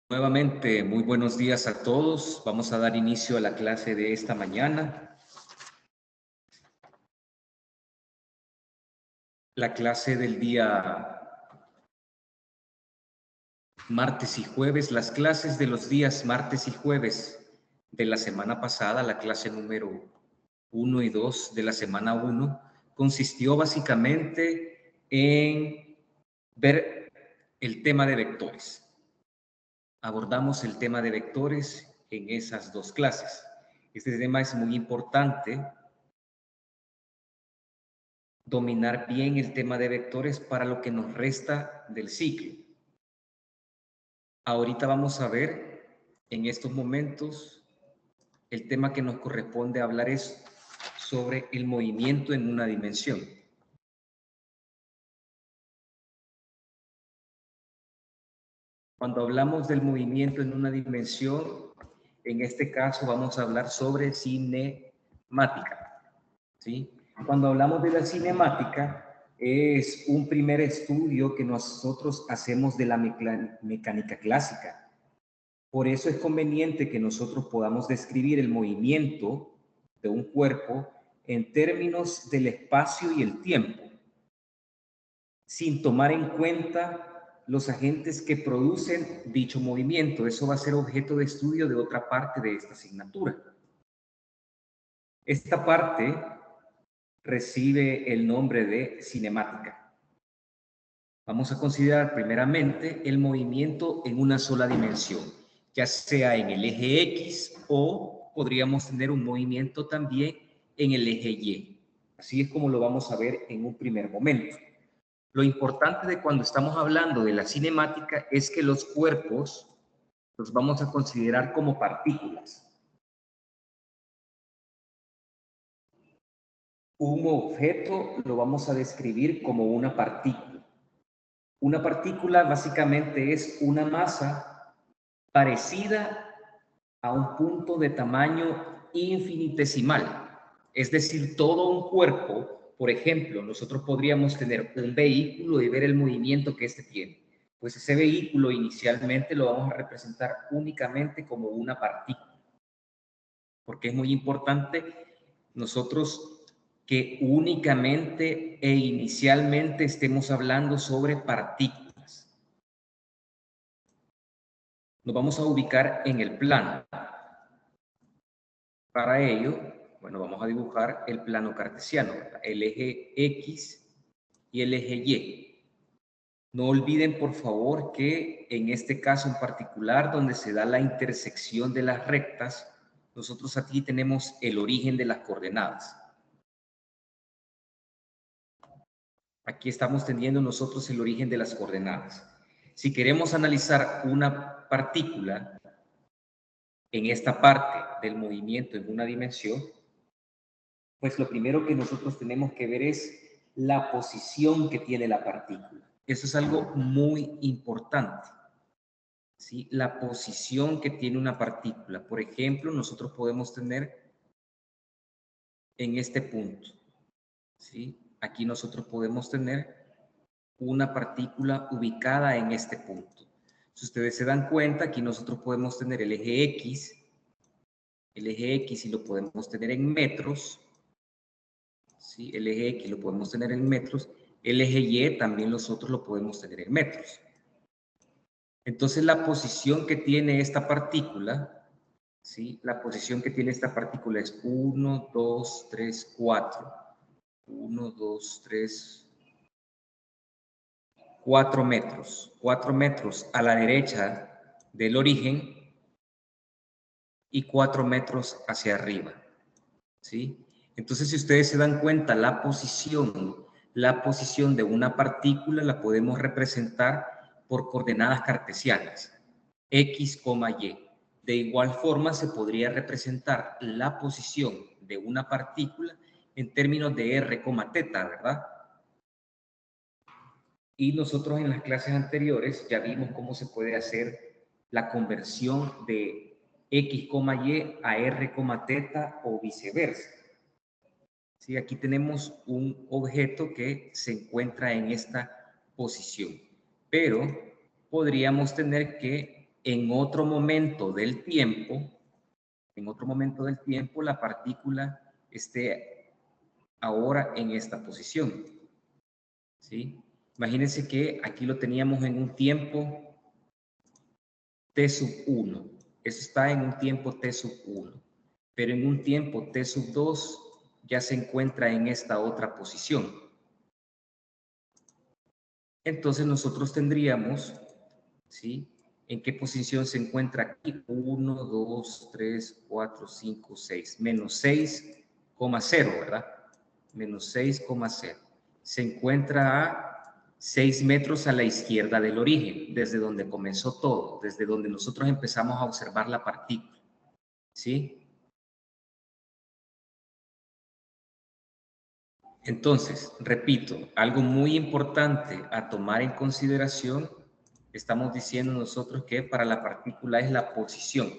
Nuevamente, muy buenos días a todos. Vamos a dar inicio a la clase de esta mañana. La clase del día martes y jueves, las clases de los días martes y jueves de la semana pasada, la clase número 1 y 2 de la semana 1, consistió básicamente en ver el tema de vectores. Abordamos el tema de vectores en esas dos clases. Este tema es muy importante, dominar bien el tema de vectores para lo que nos resta del ciclo. Ahorita vamos a ver en estos momentos el tema que nos corresponde hablar es sobre el movimiento en una dimensión. Cuando hablamos del movimiento en una dimensión, en este caso vamos a hablar sobre cinemática, ¿sí? Cuando hablamos de la cinemática, es un primer estudio que nosotros hacemos de la mecánica clásica. Por eso es conveniente que nosotros podamos describir el movimiento de un cuerpo en términos del espacio y el tiempo, sin tomar en cuenta los agentes que producen dicho movimiento. Eso va a ser objeto de estudio de otra parte de esta asignatura. Esta parte recibe el nombre de cinemática. Vamos a considerar primeramente el movimiento en una sola dimensión, ya sea en el eje X o podríamos tener un movimiento también en el eje Y. Así es como lo vamos a ver en un primer momento. Lo importante de cuando estamos hablando de la cinemática es que los cuerpos los vamos a considerar como partículas. Un objeto lo vamos a describir como una partícula. Una partícula básicamente es una masa parecida a un punto de tamaño infinitesimal. Es decir, todo un cuerpo, por ejemplo, nosotros podríamos tener un vehículo y ver el movimiento que éste tiene. Pues ese vehículo inicialmente lo vamos a representar únicamente como una partícula. Porque es muy importante nosotros que únicamente e inicialmente estemos hablando sobre partículas. Nos vamos a ubicar en el plano. Para ello, bueno, vamos a dibujar el plano cartesiano, el eje X y el eje Y. No olviden, por favor, que en este caso en particular, donde se da la intersección de las rectas, nosotros aquí tenemos el origen de las coordenadas. Aquí estamos teniendo nosotros el origen de las coordenadas. Si queremos analizar una partícula en esta parte del movimiento en una dimensión, pues lo primero que nosotros tenemos que ver es la posición que tiene la partícula. Eso es algo muy importante, ¿sí? La posición que tiene una partícula. Por ejemplo, nosotros podemos tener en este punto, ¿sí? Aquí nosotros podemos tener una partícula ubicada en este punto. Si ustedes se dan cuenta, aquí nosotros podemos tener el eje X y lo podemos tener en metros, ¿sí? El eje X lo podemos tener en metros, el eje Y también nosotros lo podemos tener en metros. Entonces la posición que tiene esta partícula, ¿sí? La posición que tiene esta partícula es 1, 2, 3, 4. 1, 2, 3, 4 metros. 4 metros a la derecha del origen y 4 metros hacia arriba, ¿sí? Entonces, si ustedes se dan cuenta, la posición de una partícula la podemos representar por coordenadas cartesianas, X, Y. De igual forma, se podría representar la posición de una partícula en términos de R, teta, ¿verdad? Y nosotros en las clases anteriores ya vimos cómo se puede hacer la conversión de X, Y a R, teta o viceversa. ¿Sí? Aquí tenemos un objeto que se encuentra en esta posición, pero podríamos tener que en otro momento del tiempo, la partícula esté ahora en esta posición, ¿sí? Imagínense que aquí lo teníamos en un tiempo t sub 1. Eso está en un tiempo t sub 1. Pero en un tiempo t sub 2 ya se encuentra en esta otra posición. Entonces nosotros tendríamos, ¿sí? ¿En qué posición se encuentra aquí? 1, 2, 3, 4, 5, 6. Menos 6,0, ¿verdad? Menos 6,0. Se encuentra a 6 metros a la izquierda del origen, desde donde comenzó todo, desde donde nosotros empezamos a observar la partícula, ¿sí? Entonces, repito, algo muy importante a tomar en consideración, estamos diciendo nosotros que para la partícula es la posición.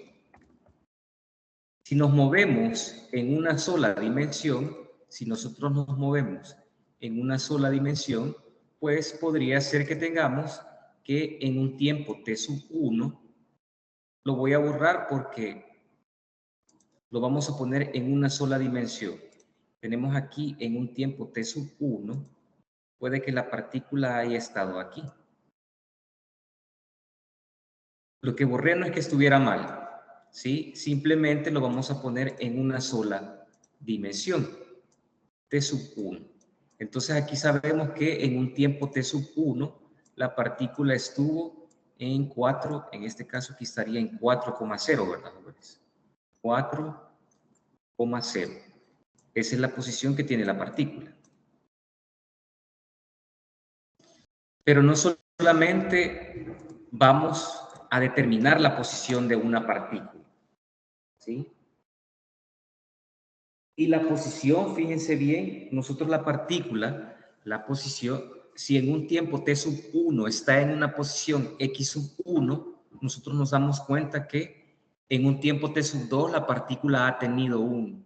Si nos movemos en una sola dimensión, si nosotros nos movemos en una sola dimensión, pues podría ser que tengamos que en un tiempo t sub 1, lo voy a borrar porque lo vamos a poner en una sola dimensión. Tenemos aquí en un tiempo t sub 1, puede que la partícula haya estado aquí. Lo que borré no es que estuviera mal, ¿sí? Simplemente lo vamos a poner en una sola dimensión, t sub 1. Entonces aquí sabemos que en un tiempo t sub 1, la partícula estuvo en 4, en este caso aquí estaría en 4,0, ¿verdad, jóvenes? 4,0. Esa es la posición que tiene la partícula. Pero no solamente vamos a determinar la posición de una partícula, ¿sí? Y la posición, fíjense bien, nosotros la partícula, la posición, si en un tiempo t sub 1 está en una posición x sub 1, nosotros nos damos cuenta que en un tiempo t sub 2 la partícula ha tenido un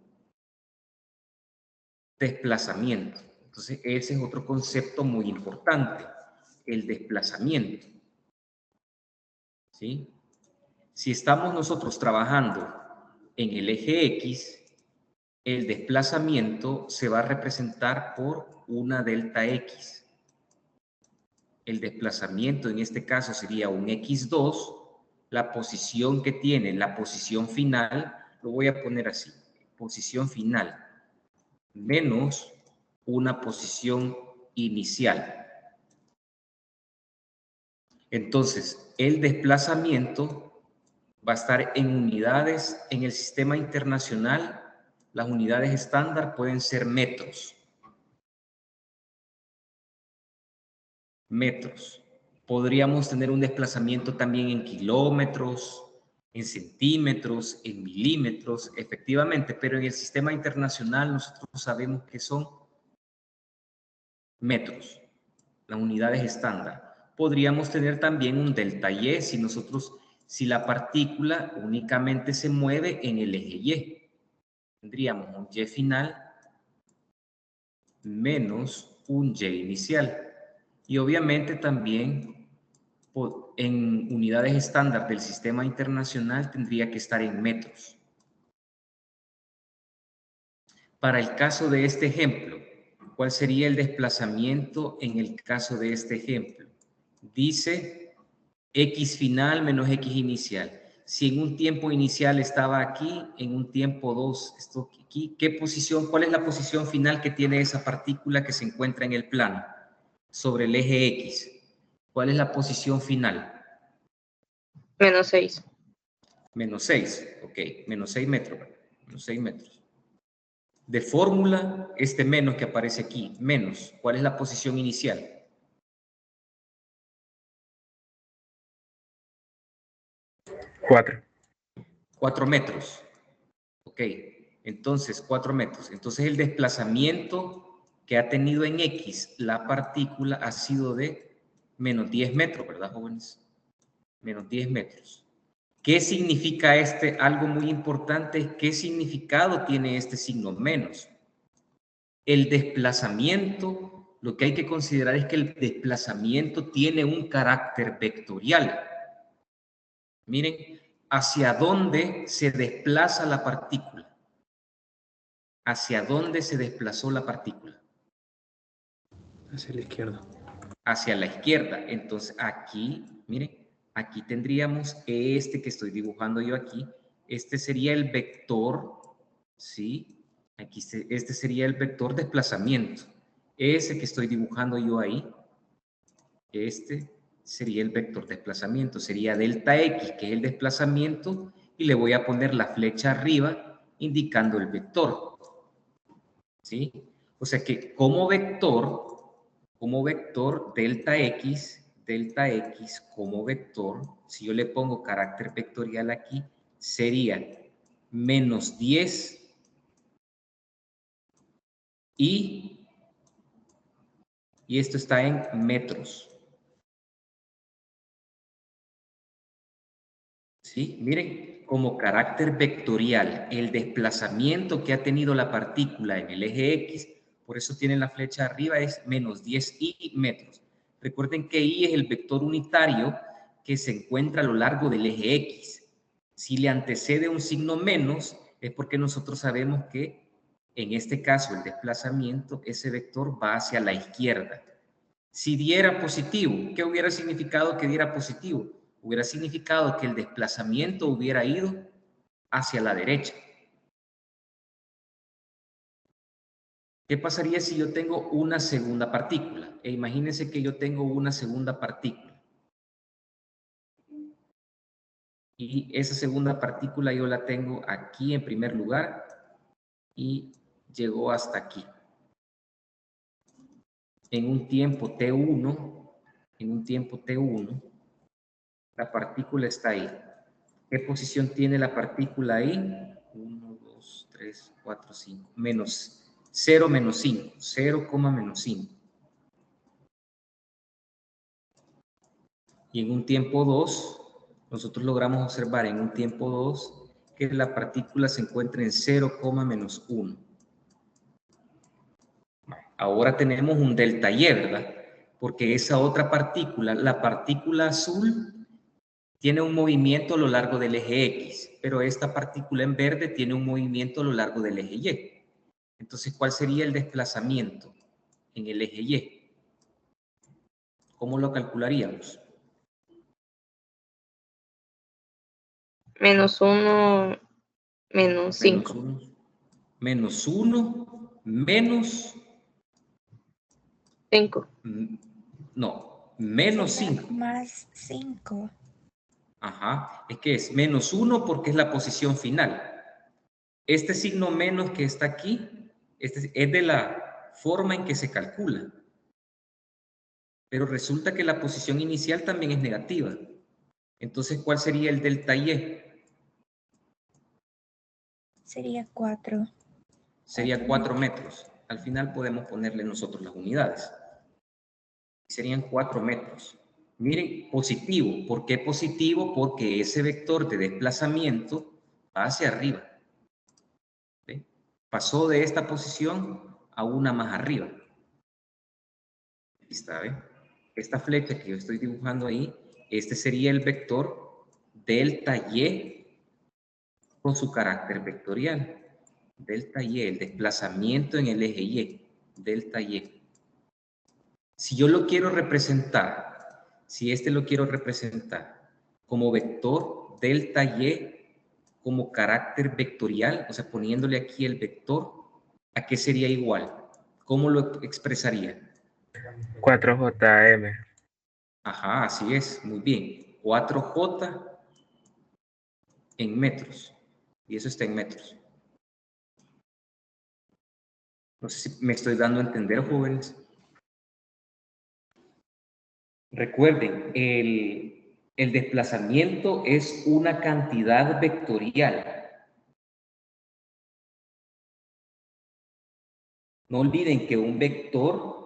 desplazamiento. Entonces, ese es otro concepto muy importante, el desplazamiento, ¿sí? Si estamos nosotros trabajando en el eje X, el desplazamiento se va a representar por una delta X. El desplazamiento en este caso sería un X2. La posición que tiene, la posición final, lo voy a poner así, posición final, menos una posición inicial. Entonces, el desplazamiento va a estar en unidades en el sistema internacional. Las unidades estándar pueden ser metros. Metros. Podríamos tener un desplazamiento también en kilómetros, en centímetros, en milímetros, efectivamente, pero en el sistema internacional nosotros sabemos que son metros, las unidades estándar. Podríamos tener también un delta Y si la partícula únicamente se mueve en el eje Y. Tendríamos un Y final menos un Y inicial. Y obviamente también en unidades estándar del sistema internacional tendría que estar en metros. Para el caso de este ejemplo, ¿cuál sería el desplazamiento en el caso de este ejemplo? Dice X final menos X inicial. Si en un tiempo inicial estaba aquí, en un tiempo 2, esto aquí, ¿qué posición, cuál es la posición final que tiene esa partícula que se encuentra en el plano sobre el eje X? ¿Cuál es la posición final? Menos 6. Menos 6, ok, menos 6 metros, menos 6 metros. De fórmula, este menos que aparece aquí, menos, ¿cuál es la posición inicial? 4. 4 metros, ok, entonces 4 metros. Entonces el desplazamiento que ha tenido en X la partícula ha sido de menos 10 metros, ¿verdad, jóvenes? Menos 10 metros. ¿Qué significa este? Algo muy importante, ¿qué significado tiene este signo menos? El desplazamiento, lo que hay que considerar es que el desplazamiento tiene un carácter vectorial. Miren, ¿hacia dónde se desplaza la partícula? ¿Hacia dónde se desplazó la partícula? Hacia la izquierda. Hacia la izquierda. Entonces aquí, miren, aquí tendríamos este que estoy dibujando yo aquí. Este sería el vector, ¿sí? Aquí este sería el vector desplazamiento. Ese que estoy dibujando yo ahí, este sería el vector desplazamiento. Sería delta X, que es el desplazamiento, y le voy a poner la flecha arriba indicando el vector, ¿sí? O sea que como vector delta X como vector, si yo le pongo carácter vectorial aquí, sería menos 10 y esto está en metros. ¿Sí? Miren, como carácter vectorial, el desplazamiento que ha tenido la partícula en el eje X, por eso tiene la flecha arriba, es menos 10i metros. Recuerden que i es el vector unitario que se encuentra a lo largo del eje X. Si le antecede un signo menos, es porque nosotros sabemos que en este caso el desplazamiento, ese vector va hacia la izquierda. Si diera positivo, ¿qué hubiera significado que diera positivo? Hubiera significado que el desplazamiento hubiera ido hacia la derecha. ¿Qué pasaría si yo tengo una segunda partícula? E imagínense que yo tengo una segunda partícula. Y esa segunda partícula yo la tengo aquí en primer lugar y llegó hasta aquí. En un tiempo t1, la partícula está ahí. ¿Qué posición tiene la partícula ahí? 1, 2, 3, 4, 5. Menos 0, menos 5. 0, menos 5. Y en un tiempo 2, nosotros logramos observar en un tiempo 2 que la partícula se encuentra en 0, menos 1. Ahora tenemos un delta Y, ¿verdad? Porque esa otra partícula, la partícula azul, tiene un movimiento a lo largo del eje X, pero esta partícula en verde tiene un movimiento a lo largo del eje Y. Entonces, ¿cuál sería el desplazamiento en el eje Y? ¿Cómo lo calcularíamos? Menos 1, menos 5. Menos 1, menos... 5. No, menos 5. Más 5. Ajá, es que es menos 1 porque es la posición final. Este signo menos que está aquí, este es de la forma en que se calcula. Pero resulta que la posición inicial también es negativa. Entonces, ¿cuál sería el delta Y? Sería 4. Sería 4 metros. Al final podemos ponerle nosotros las unidades. Serían 4 metros. Miren, positivo. ¿Por qué positivo? Porque ese vector de desplazamiento va hacia arriba. ¿Ve? Pasó de esta posición a una más arriba. Aquí está, ¿ve? Esta flecha que yo estoy dibujando ahí, este sería el vector delta Y con su carácter vectorial. Delta Y, el desplazamiento en el eje Y. Delta Y. Si yo lo quiero representar, si este lo quiero representar como vector delta Y, como carácter vectorial, o sea, poniéndole aquí el vector, ¿a qué sería igual? ¿Cómo lo expresaría? 4JM. Ajá, así es, muy bien. 4J en metros. Y eso está en metros. No sé si me estoy dando a entender, jóvenes. Recuerden, el desplazamiento es una cantidad vectorial. No olviden que un vector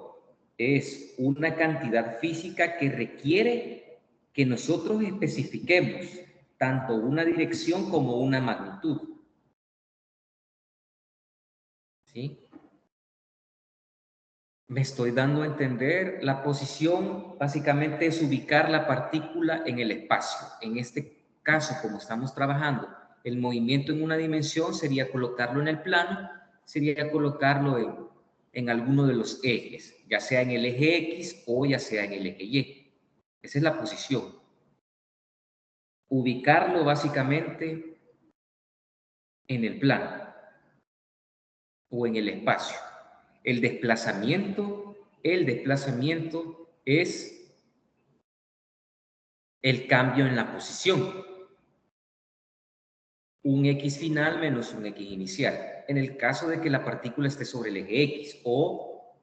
es una cantidad física que requiere que nosotros especifiquemos tanto una dirección como una magnitud. ¿Sí? Me estoy dando a entender, la posición básicamente es ubicar la partícula en el espacio. En este caso, como estamos trabajando, el movimiento en una dimensión sería colocarlo en el plano, sería colocarlo en alguno de los ejes, ya sea en el eje X o ya sea en el eje Y. Esa es la posición. Ubicarlo básicamente en el plano o en el espacio. El desplazamiento es el cambio en la posición. Un X final menos un X inicial. En el caso de que la partícula esté sobre el eje X, o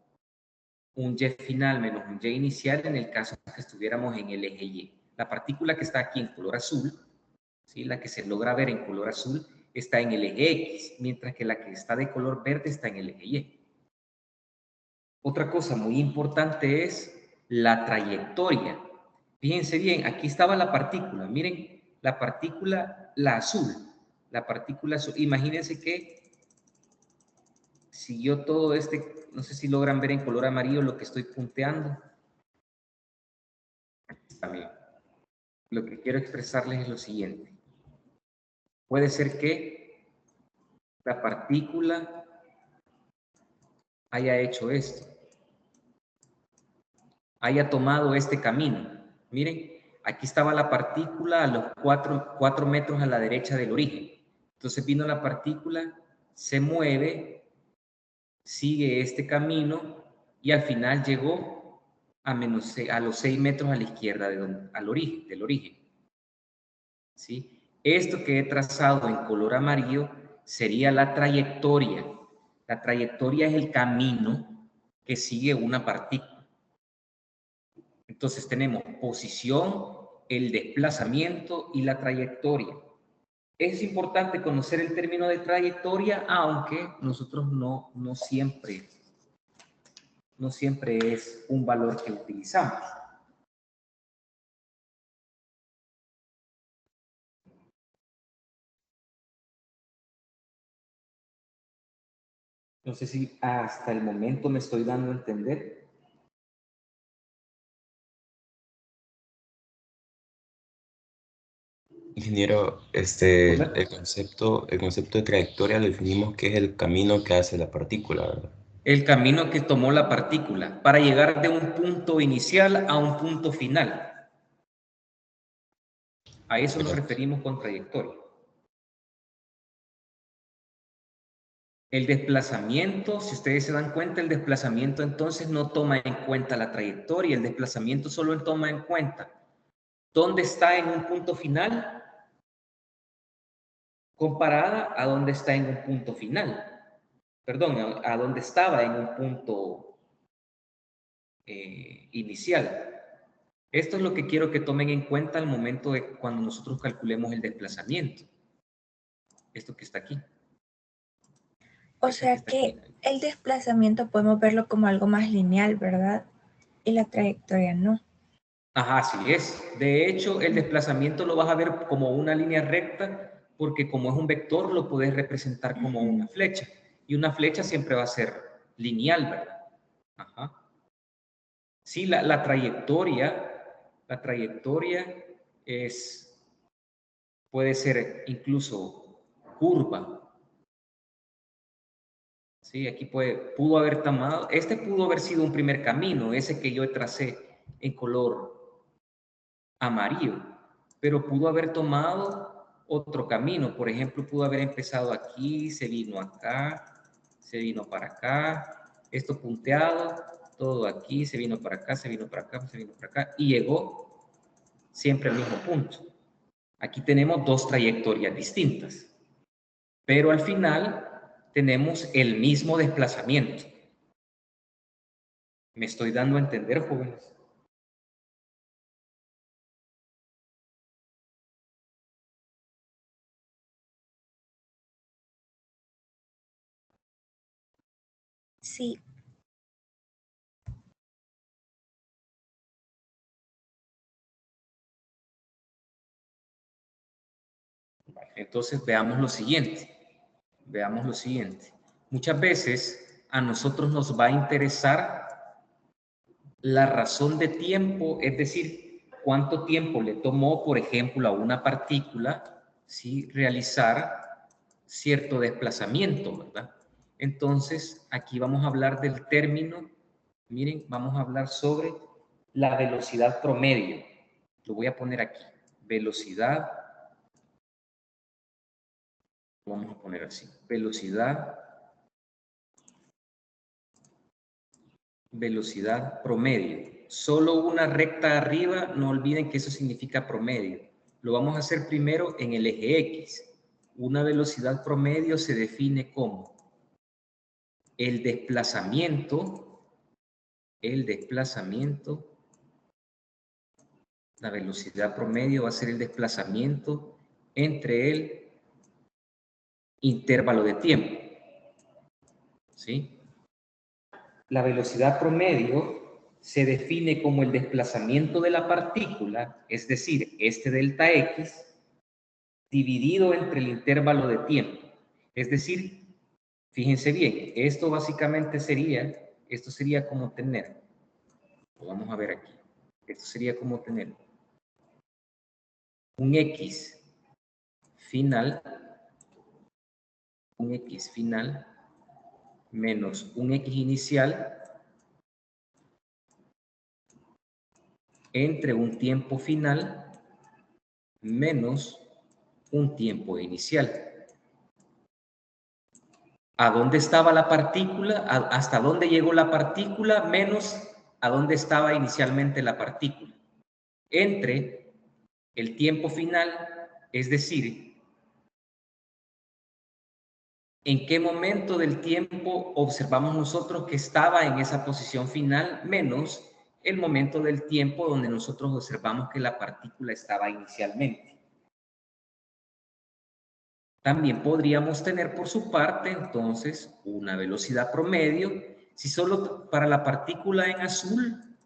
un Y final menos un Y inicial en el caso de que estuviéramos en el eje Y. La partícula que está aquí en color azul, ¿sí? La que se logra ver en color azul, está en el eje X, mientras que la que está de color verde está en el eje Y. Otra cosa muy importante es la trayectoria. Fíjense bien, aquí estaba la partícula. Miren, la partícula, la azul. La partícula azul. Imagínense que siguió todo este, no sé si logran ver en color amarillo lo que estoy punteando. También. Lo que quiero expresarles es lo siguiente. Puede ser que la partícula haya hecho esto, haya tomado este camino. Miren, aquí estaba la partícula a los 4 metros a la derecha del origen. Entonces vino la partícula, se mueve, sigue este camino y al final llegó a los 6 metros a la izquierda del origen. ¿Sí? Esto que he trazado en color amarillo sería la trayectoria. La trayectoria es el camino que sigue una partícula. Entonces tenemos posición, el desplazamiento y la trayectoria. Es importante conocer el término de trayectoria, aunque nosotros no siempre es un valor que utilizamos. No sé si hasta el momento me estoy dando a entender. Ingeniero, el concepto de trayectoria lo definimos que es el camino que hace la partícula, ¿verdad? El camino que tomó la partícula para llegar de un punto inicial a un punto final. A eso nos referimos con trayectoria. El desplazamiento, si ustedes se dan cuenta, el desplazamiento entonces no toma en cuenta la trayectoria, el desplazamiento solo toma en cuenta dónde está en un punto final comparada a dónde está en un punto final. Perdón, a dónde estaba en un punto inicial. Esto es lo que quiero que tomen en cuenta al momento de cuando nosotros calculemos el desplazamiento. Esto que está aquí. O sea que el desplazamiento podemos verlo como algo más lineal, ¿verdad? Y la trayectoria no. Ajá, así es. De hecho, el desplazamiento lo vas a ver como una línea recta porque como es un vector lo puedes representar como una flecha. Y una flecha siempre va a ser lineal, ¿verdad? Ajá. Sí, la trayectoria puede ser incluso curva. Sí, aquí pudo haber tomado, pudo haber sido un primer camino, ese que yo tracé en color amarillo, pero pudo haber tomado otro camino. Por ejemplo, pudo haber empezado aquí, se vino acá, se vino para acá, esto punteado, todo aquí, se vino para acá, se vino para acá, se vino para acá, y llegó siempre al mismo punto. Aquí tenemos dos trayectorias distintas, pero al final tenemos el mismo desplazamiento. ¿Me estoy dando a entender, jóvenes? Sí. Entonces veamos lo siguiente. Muchas veces a nosotros nos va a interesar la razón de tiempo, es decir, cuánto tiempo le tomó, por ejemplo, a una partícula, ¿sí?, realizar cierto desplazamiento, ¿verdad? Entonces, aquí vamos a hablar del término, miren, vamos a hablar sobre la velocidad promedio. Lo voy a poner aquí, velocidad, vamos a poner así, velocidad promedio. Solo una recta arriba, no olviden que eso significa promedio. Lo vamos a hacer primero en el eje X. Una velocidad promedio se define como el desplazamiento, la velocidad promedio va a ser el desplazamiento entre el intervalo de tiempo, ¿sí? La velocidad promedio se define como el desplazamiento de la partícula, es decir, este delta X, dividido entre el intervalo de tiempo. Es decir, fíjense bien, esto básicamente sería, esto sería como tener, lo vamos a ver aquí, esto sería como tener un X final menos un X inicial entre un tiempo final menos un tiempo inicial. ¿A dónde estaba la partícula? ¿Hasta dónde llegó la partícula? Menos a dónde estaba inicialmente la partícula. Entre el tiempo final, es decir, ¿en qué momento del tiempo observamos nosotros que estaba en esa posición final? Menos el momento del tiempo donde nosotros observamos que la partícula estaba inicialmente. También podríamos tener por su parte, entonces, una velocidad promedio. Si solo para la partícula en azul,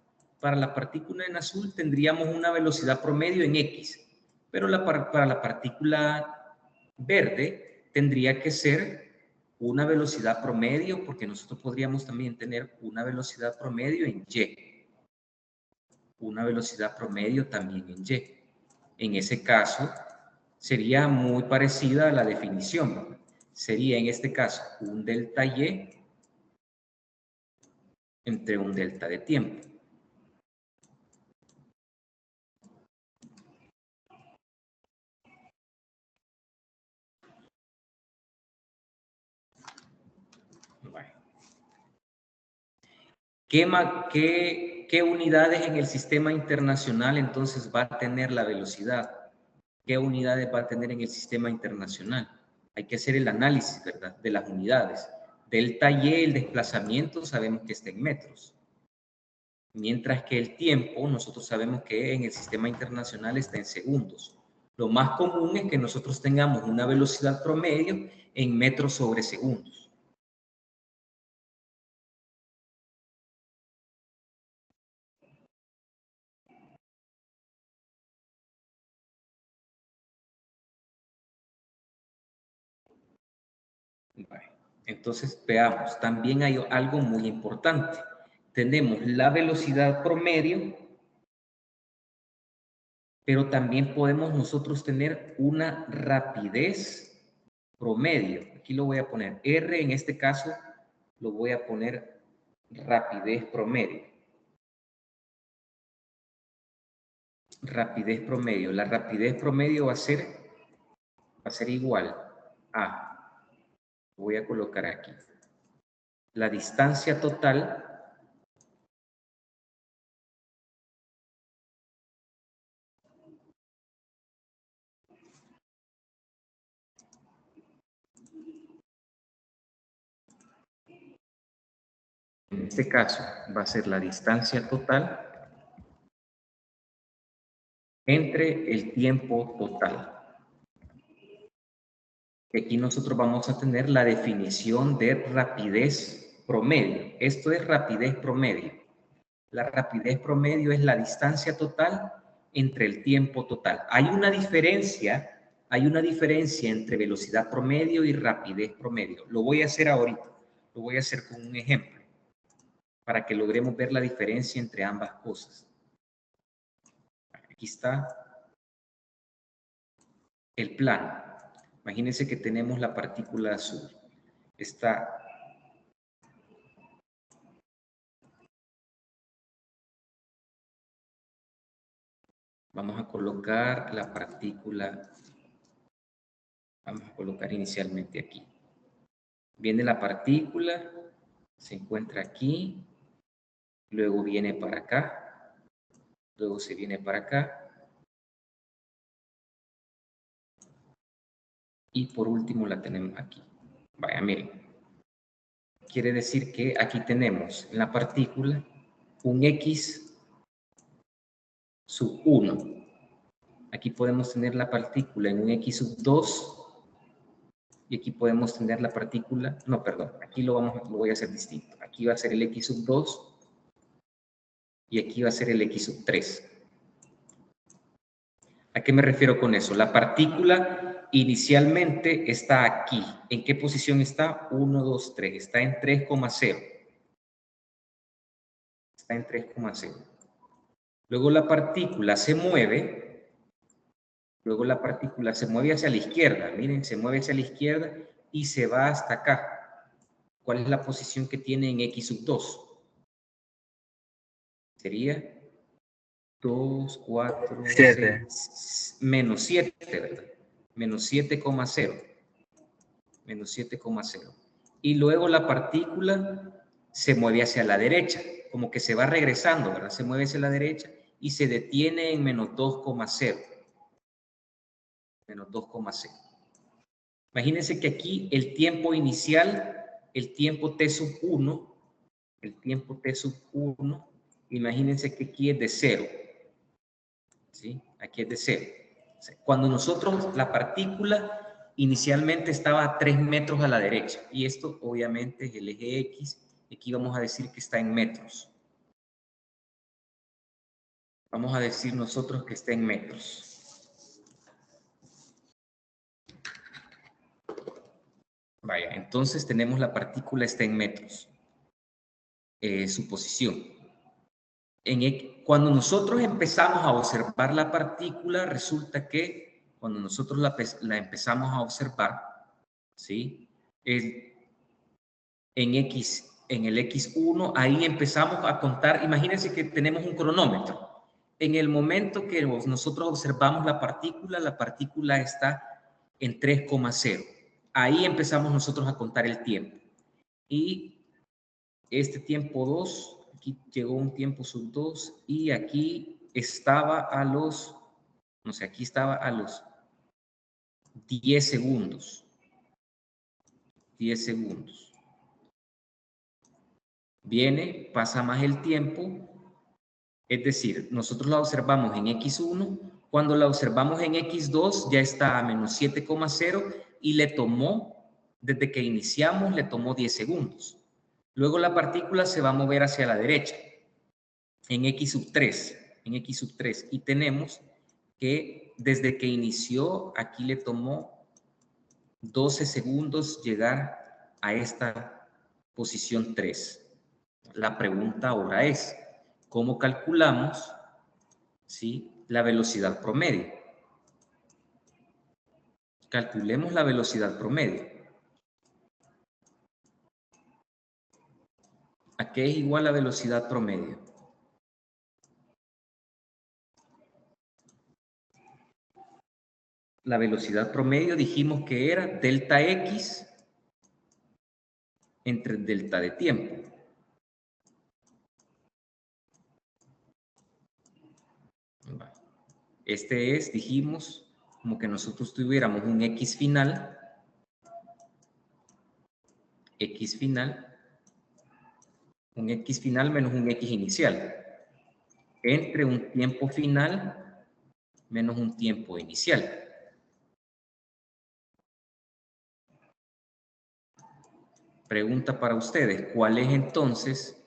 tendríamos una velocidad promedio en X, pero para la partícula verde tendría que ser una velocidad promedio, porque nosotros podríamos también tener una velocidad promedio en Y. Una velocidad promedio también en Y. En ese caso, sería muy parecida a la definición, ¿verdad? Sería en este caso un delta Y entre un delta de tiempo. Bueno. ¿Qué unidades en el sistema internacional entonces va a tener la velocidad? ¿Qué unidades va a tener en el sistema internacional? Hay que hacer el análisis, ¿verdad?, de las unidades. Delta Y, el desplazamiento, sabemos que está en metros. Mientras que el tiempo, nosotros sabemos que en el sistema internacional está en segundos. Lo más común es que nosotros tengamos una velocidad promedio en metros sobre segundos. Bueno, entonces veamos, también hay algo muy importante. Tenemos la velocidad promedio, pero también podemos nosotros tener una rapidez promedio. Aquí lo voy a poner R, en este caso lo voy a poner rapidez promedio. Rapidez promedio. La rapidez promedio va a ser igual a, voy a colocar aquí, la distancia total en este caso va a ser la distancia total entre el tiempo total. Aquí nosotros vamos a tener la definición de rapidez promedio. Esto es rapidez promedio. La rapidez promedio es la distancia total entre el tiempo total. Hay una diferencia entre velocidad promedio y rapidez promedio. Lo voy a hacer ahorita. Lo voy a hacer con un ejemplo para que logremos ver la diferencia entre ambas cosas. Aquí está el plano. Imagínense que tenemos la partícula azul. Está vamos a colocar la partícula, vamos a colocar inicialmente aquí. Viene la partícula, se encuentra aquí, luego viene para acá, luego se viene para acá, y por último la tenemos aquí. Vaya, miren. Quiere decir que aquí tenemos en la partícula un X sub 1. Aquí podemos tener la partícula en un X sub 2. Y aquí podemos tener la partícula, no, perdón, aquí lo voy a hacer distinto. Aquí va a ser el X sub 2 y aquí va a ser el X sub 3. ¿A qué me refiero con eso? La partícula inicialmente está aquí. ¿En qué posición está? 1, 2, 3. Está en 3,0. Está en 3,0. Luego la partícula se mueve. Luego la partícula se mueve hacia la izquierda. Miren, se mueve hacia la izquierda y se va hasta acá. ¿Cuál es la posición que tiene en X sub 2? Sería 2, 4, 7. 6, menos 7, ¿verdad? Menos 7,0. Menos 7,0. Y luego la partícula se mueve hacia la derecha, como que se va regresando, ¿verdad? Se mueve hacia la derecha y se detiene en menos 2,0. Menos 2,0. Imagínense que aquí el tiempo inicial, el tiempo t sub 1, imagínense que aquí es de 0. ¿Sí? Aquí es de 0. O sea, cuando nosotros, la partícula inicialmente estaba a 3 metros a la derecha, y esto obviamente es el eje X, y aquí vamos a decir que está en metros. Vamos a decir nosotros que está en metros. Vaya, entonces tenemos la partícula está en metros. Su posición. Cuando nosotros empezamos a observar la partícula, resulta que cuando nosotros la empezamos a observar, ¿sí? En el X1, ahí empezamos a contar. Imagínense que tenemos un cronómetro. En el momento que nosotros observamos la partícula está en 3,0. Ahí empezamos nosotros a contar el tiempo. Y este tiempo 2, aquí llegó un tiempo sub 2 y aquí estaba a los, no sé, aquí estaba a los 10 segundos. 10 segundos. Viene, pasa más el tiempo, es decir, nosotros la observamos en X1, cuando la observamos en X2 ya está a menos 7,0 y le tomó, desde que iniciamos, le tomó 10 segundos. Luego la partícula se va a mover hacia la derecha, en X sub 3, y tenemos que desde que inició, aquí le tomó 12 segundos llegar a esta posición 3. La pregunta ahora es, ¿cómo calculamos, ¿sí?, la velocidad promedio? Calculemos la velocidad promedio. ¿A qué es igual la velocidad promedio? La velocidad promedio dijimos que era delta X entre delta de tiempo. Este es, dijimos, como que nosotros tuviéramos un X final, un X final menos un X inicial, entre un tiempo final menos un tiempo inicial. Pregunta para ustedes, ¿cuál es entonces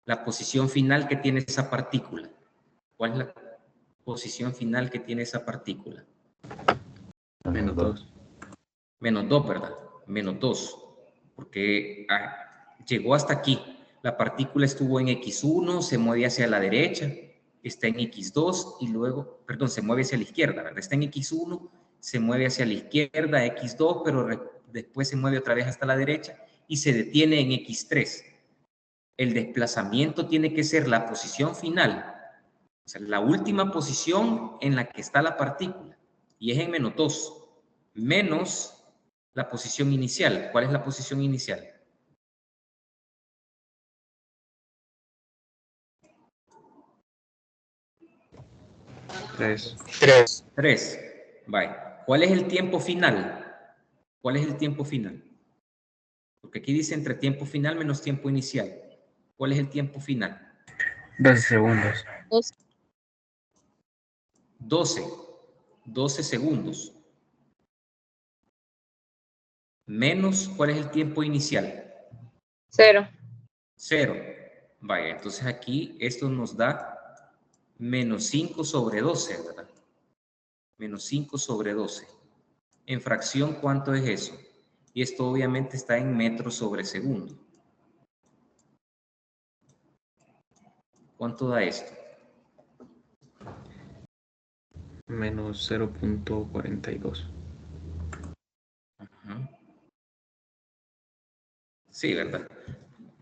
la posición final que tiene esa partícula? ¿Cuál es la posición final que tiene esa partícula? Menos 2. Menos 2, ¿verdad? Menos 2. Porque llegó hasta aquí. La partícula estuvo en X1, se mueve hacia la derecha, está en X2 y luego, perdón, se mueve hacia la izquierda, ¿verdad? Está en X1, se mueve hacia la izquierda, X2, pero después se mueve otra vez hasta la derecha y se detiene en X3. El desplazamiento tiene que ser la posición final, o sea, la última posición en la que está la partícula, y es en -2, menos la posición inicial. ¿Cuál es la posición inicial? Tres. 3. Vale. ¿Cuál es el tiempo final? ¿Cuál es el tiempo final? Porque aquí dice entre tiempo final menos tiempo inicial. ¿Cuál es el tiempo final? 12 segundos. 12. 12 segundos. Menos, ¿cuál es el tiempo inicial? 0. 0. Vaya, entonces aquí esto nos da menos 5 sobre 12, ¿verdad? Menos 5 sobre 12. En fracción, ¿cuánto es eso? Y esto obviamente está en metros sobre segundo. ¿Cuánto da esto? Menos 0.42. Ajá. Sí, ¿verdad?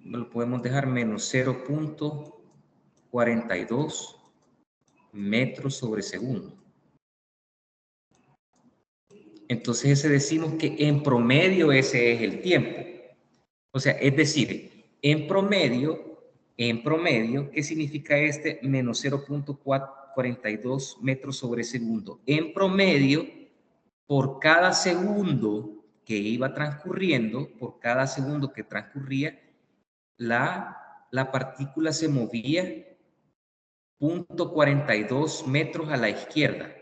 Lo podemos dejar menos 0.42 metros sobre segundo. Entonces ese decimos que en promedio ese es el tiempo. O sea, es decir, en promedio, ¿qué significa este menos 0.42 metros sobre segundo? En promedio, por cada segundo que iba transcurriendo, por cada segundo que transcurría, la partícula se movía 0.42 metros a la izquierda.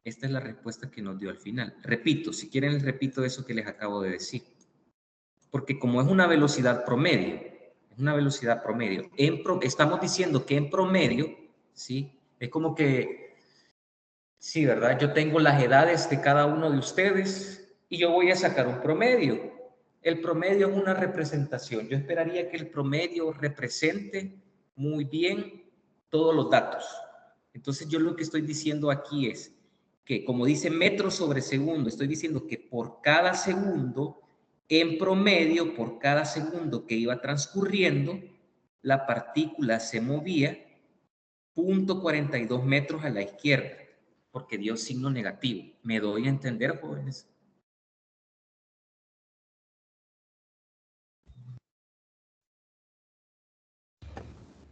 Esta es la respuesta que nos dio al final. Repito, si quieren les repito eso que les acabo de decir. Porque como es una velocidad promedio, estamos diciendo que en promedio, ¿sí? Es como que, sí, ¿verdad? Yo tengo las edades de cada uno de ustedes y yo voy a sacar un promedio. El promedio es una representación. Yo esperaría que el promedio represente muy bien todos los datos. Entonces yo lo que estoy diciendo aquí es que, como dice metros sobre segundo, estoy diciendo que por cada segundo, en promedio, por cada segundo que iba transcurriendo, la partícula se movía 0.42 metros a la izquierda, porque dio signo negativo. ¿Me doy a entender, jóvenes?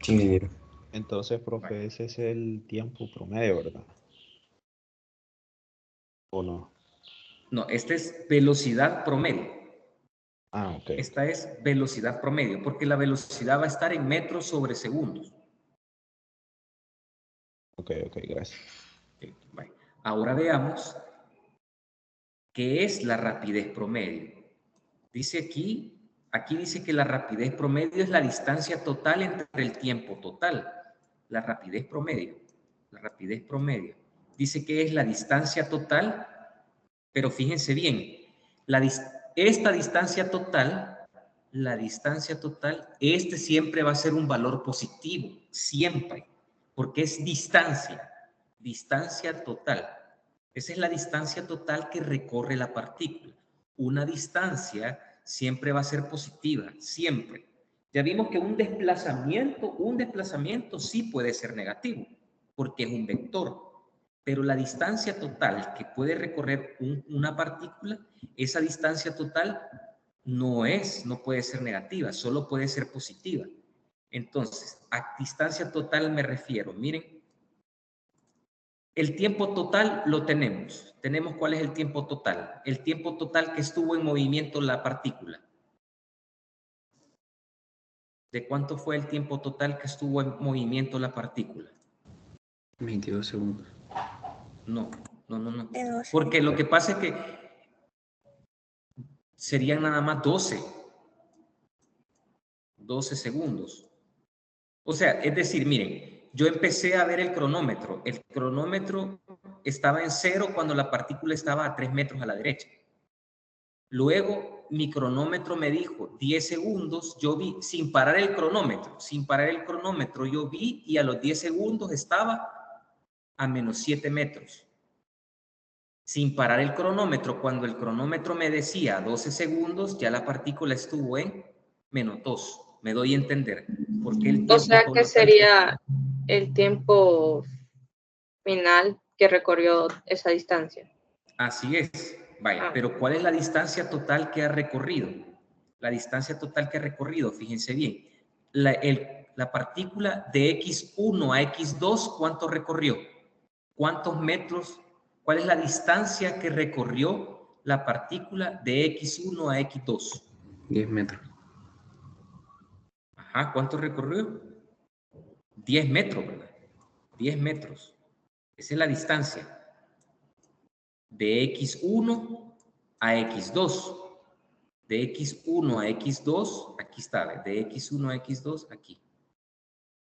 Sí, ingeniero. Entonces, profe, ese es el tiempo promedio, ¿verdad? ¿O no? No, esta es velocidad promedio. Ah, ok. Esta es velocidad promedio, porque la velocidad va a estar en metros sobre segundos. Ok, gracias. Bueno, ahora veamos qué es la rapidez promedio. Dice aquí dice que la rapidez promedio es la distancia total entre el tiempo total. La rapidez promedio. Dice que es la distancia total, pero fíjense bien, esta distancia total, este siempre va a ser un valor positivo, siempre, porque es distancia total. Esa es la distancia total que recorre la partícula. Una distancia siempre va a ser positiva, siempre. Ya vimos que un desplazamiento sí puede ser negativo, porque es un vector. Pero la distancia total que puede recorrer una partícula, esa distancia total no puede ser negativa, solo puede ser positiva. Entonces, a distancia total me refiero, miren, el tiempo total lo tenemos. Tenemos cuál es el tiempo total. El tiempo total que estuvo en movimiento la partícula. ¿De cuánto fue el tiempo total que estuvo en movimiento la partícula? 22 segundos. No. De 12. Porque lo que pasa es que serían nada más 12 segundos. O sea, es decir, miren, yo empecé a ver el cronómetro. El cronómetro estaba en 0 cuando la partícula estaba a 3 metros a la derecha. Luego mi cronómetro me dijo 10 segundos, yo vi, sin parar el cronómetro, yo vi y a los 10 segundos estaba a menos 7 metros. Sin parar el cronómetro, cuando el cronómetro me decía 12 segundos, ya la partícula estuvo en menos 2. Me doy a entender. Porque el tiempo, o sea que sería el tiempo final que recorrió esa distancia. Así es. Vaya, pero ¿cuál es la distancia total que ha recorrido? La distancia total que ha recorrido, fíjense bien. La partícula de X1 a X2, ¿cuánto recorrió? ¿Cuántos metros? ¿Cuál es la distancia que recorrió la partícula de X1 a X2? 10 metros. Ajá, ¿cuánto recorrió? 10 metros, ¿verdad? 10 metros. Esa es la distancia. De X1 a X2. De X1 a X2, aquí está, de X1 a X2, aquí.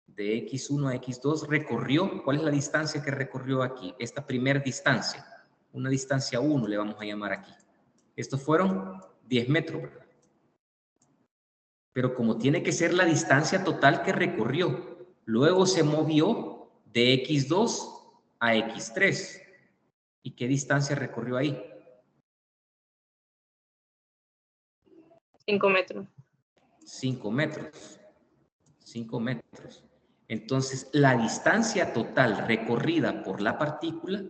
De X1 a X2 recorrió, ¿cuál es la distancia que recorrió aquí? Esta primera distancia, una distancia 1 le vamos a llamar aquí. Estos fueron 10 metros, ¿verdad? Pero como tiene que ser la distancia total que recorrió, luego se movió de X2 a X3. ¿Y qué distancia recorrió ahí? 5 metros. 5 metros. 5 metros. Entonces, la distancia total recorrida por la partícula,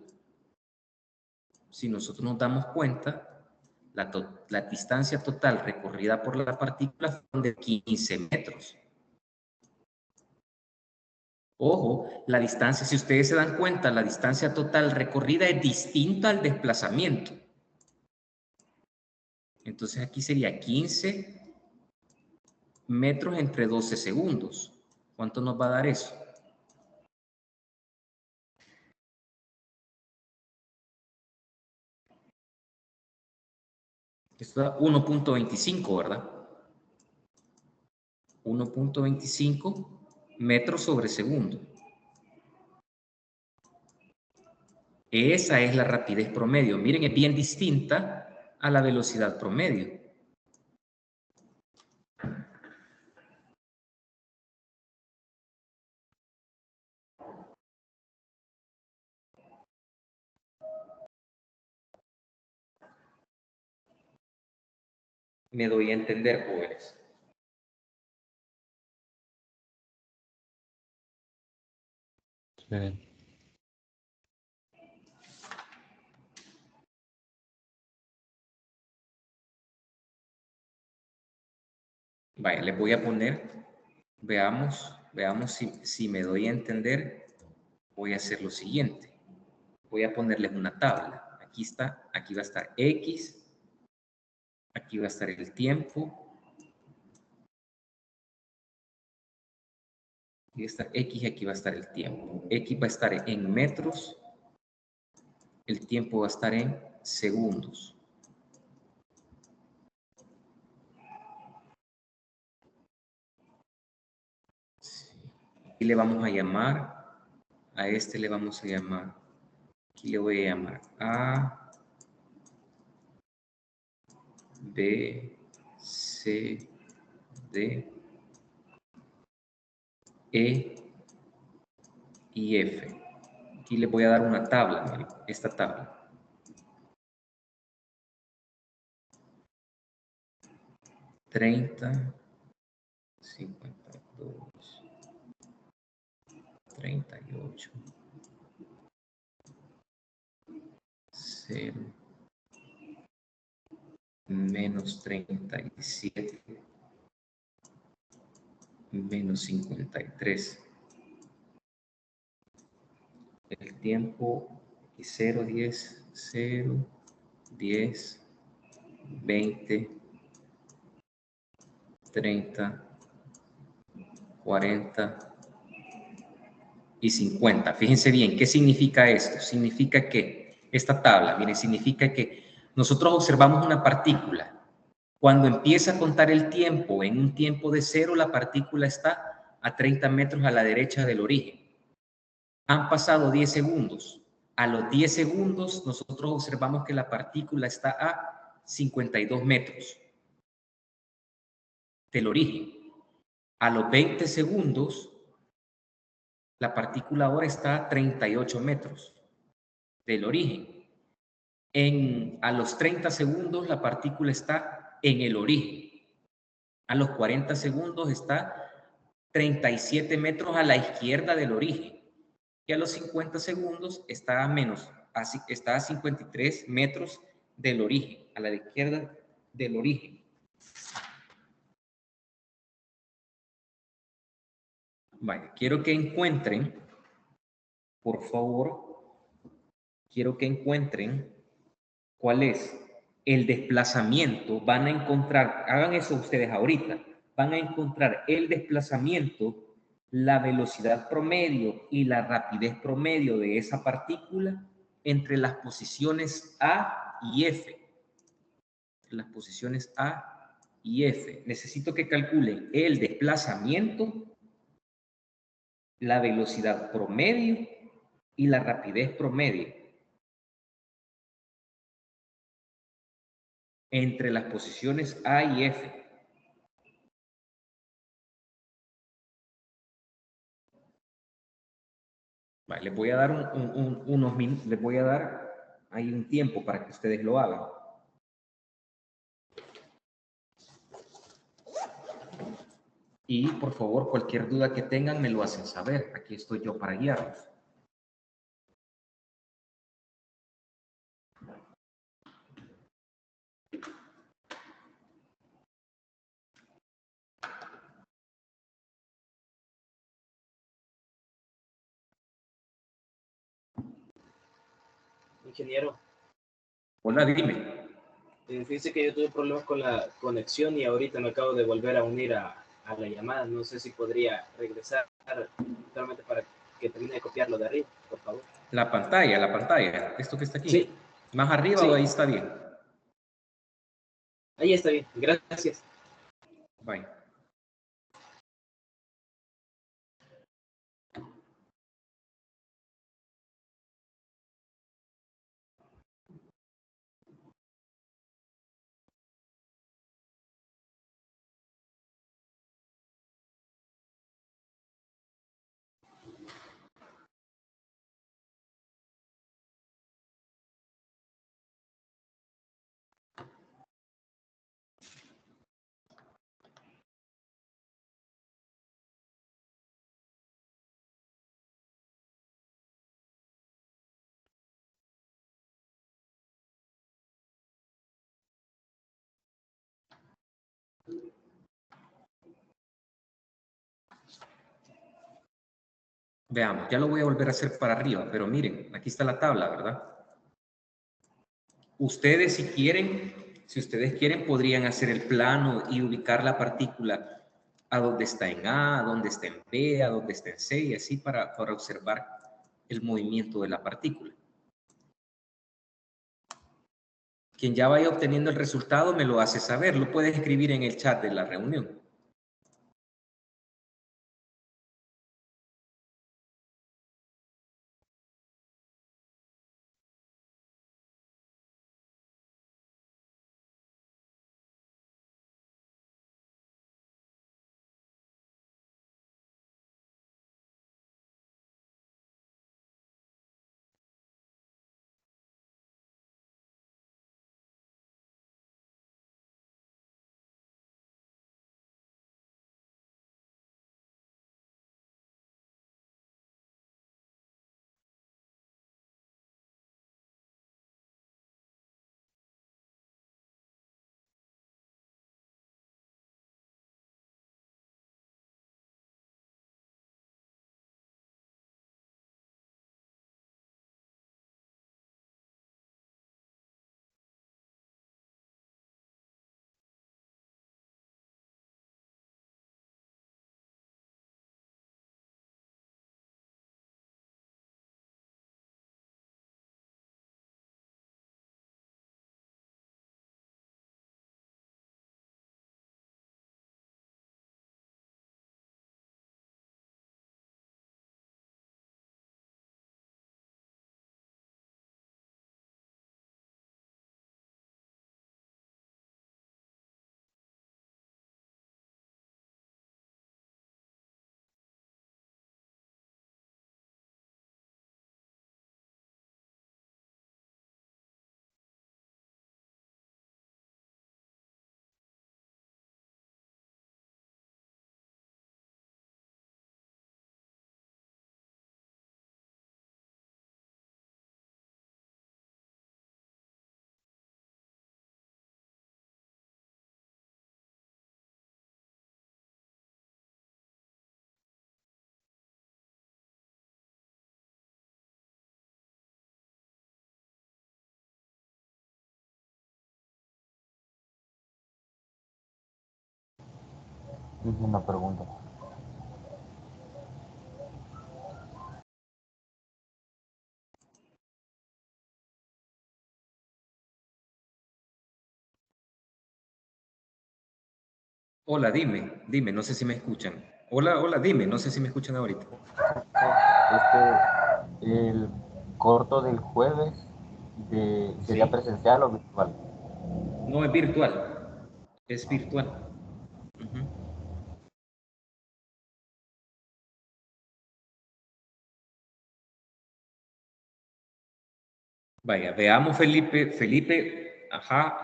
si nosotros nos damos cuenta, la distancia total recorrida por la partícula fue de 15 metros. Ojo, la distancia, si ustedes se dan cuenta, la distancia total recorrida es distinta al desplazamiento. Entonces aquí sería 15 metros entre 12 segundos. ¿Cuánto nos va a dar eso? Esto da 1.25, ¿verdad? 1.25 metros sobre segundo. Esa es la rapidez promedio. Miren, es bien distinta a la velocidad promedio. Me doy a entender, jóvenes. Sí. Vaya, les voy a poner, veamos si me doy a entender. Voy a hacer lo siguiente. Voy a ponerles una tabla. Aquí está, aquí va a estar X, aquí va a estar el tiempo. Aquí está X y aquí va a estar el tiempo. X va a estar en metros, el tiempo va a estar en segundos. Y le vamos a llamar, a este le vamos a llamar, aquí le voy a llamar A, B, C, D, E y F. Aquí le voy a dar una tabla, miren, esta tabla. $30, 52, 38, 0, menos 37, menos 53. El tiempo 0, 10, 0, 10, 20, 30, 40 y 50. Fíjense bien, ¿qué significa esto? Significa que esta tabla, miren, significa que nosotros observamos una partícula. Cuando empieza a contar el tiempo, en un tiempo de 0, la partícula está a 30 metros a la derecha del origen. Han pasado 10 segundos. A los 10 segundos, nosotros observamos que la partícula está a 52 metros. del origen. A los 20 segundos, la partícula ahora está a 38 metros del origen. A los 30 segundos, la partícula está en el origen. A los 40 segundos está 37 metros a la izquierda del origen. Y a los 50 segundos está a 53 metros del origen, a la izquierda del origen. Vale, quiero que encuentren, por favor, quiero que encuentren cuál es el desplazamiento. Van a encontrar, hagan eso ustedes ahorita, van a encontrar el desplazamiento, la velocidad promedio y la rapidez promedio de esa partícula entre las posiciones A y F. Las posiciones A y F. Necesito que calculen el desplazamiento, la velocidad promedio y la rapidez promedio entre las posiciones A y F. Vale, les voy a dar unos minutos, les voy a dar ahí un tiempo para que ustedes lo hagan. Y por favor, cualquier duda que tengan me lo hacen saber. Aquí estoy yo para guiarlos. Ingeniero, Hola, dime. fíjese que yo tuve problemas con la conexión y ahorita me acabo de volver a unir a la llamada. No sé si podría regresar solamente para que termine de copiarlo de arriba, por favor. La pantalla, esto que está aquí. Sí. ¿Más arriba Sí. o ahí está bien? Ahí está bien, gracias. Bye. Veamos, ya lo voy a volver a hacer para arriba, pero miren, aquí está la tabla, ¿verdad? Ustedes si ustedes quieren, podrían hacer el plano y ubicar la partícula a donde está en A, a donde está en B, a donde está en C, y así para observar el movimiento de la partícula. Quien ya vaya obteniendo el resultado me lo hace saber, lo puede escribir en el chat de la reunión. Una pregunta. Hola, dime, no sé si me escuchan. Hola, dime, no sé si me escuchan ahorita. El corto del jueves ¿sería Sí. presencial o virtual? No, es virtual. Es virtual. Ujú. Vaya, veamos, Felipe, ajá.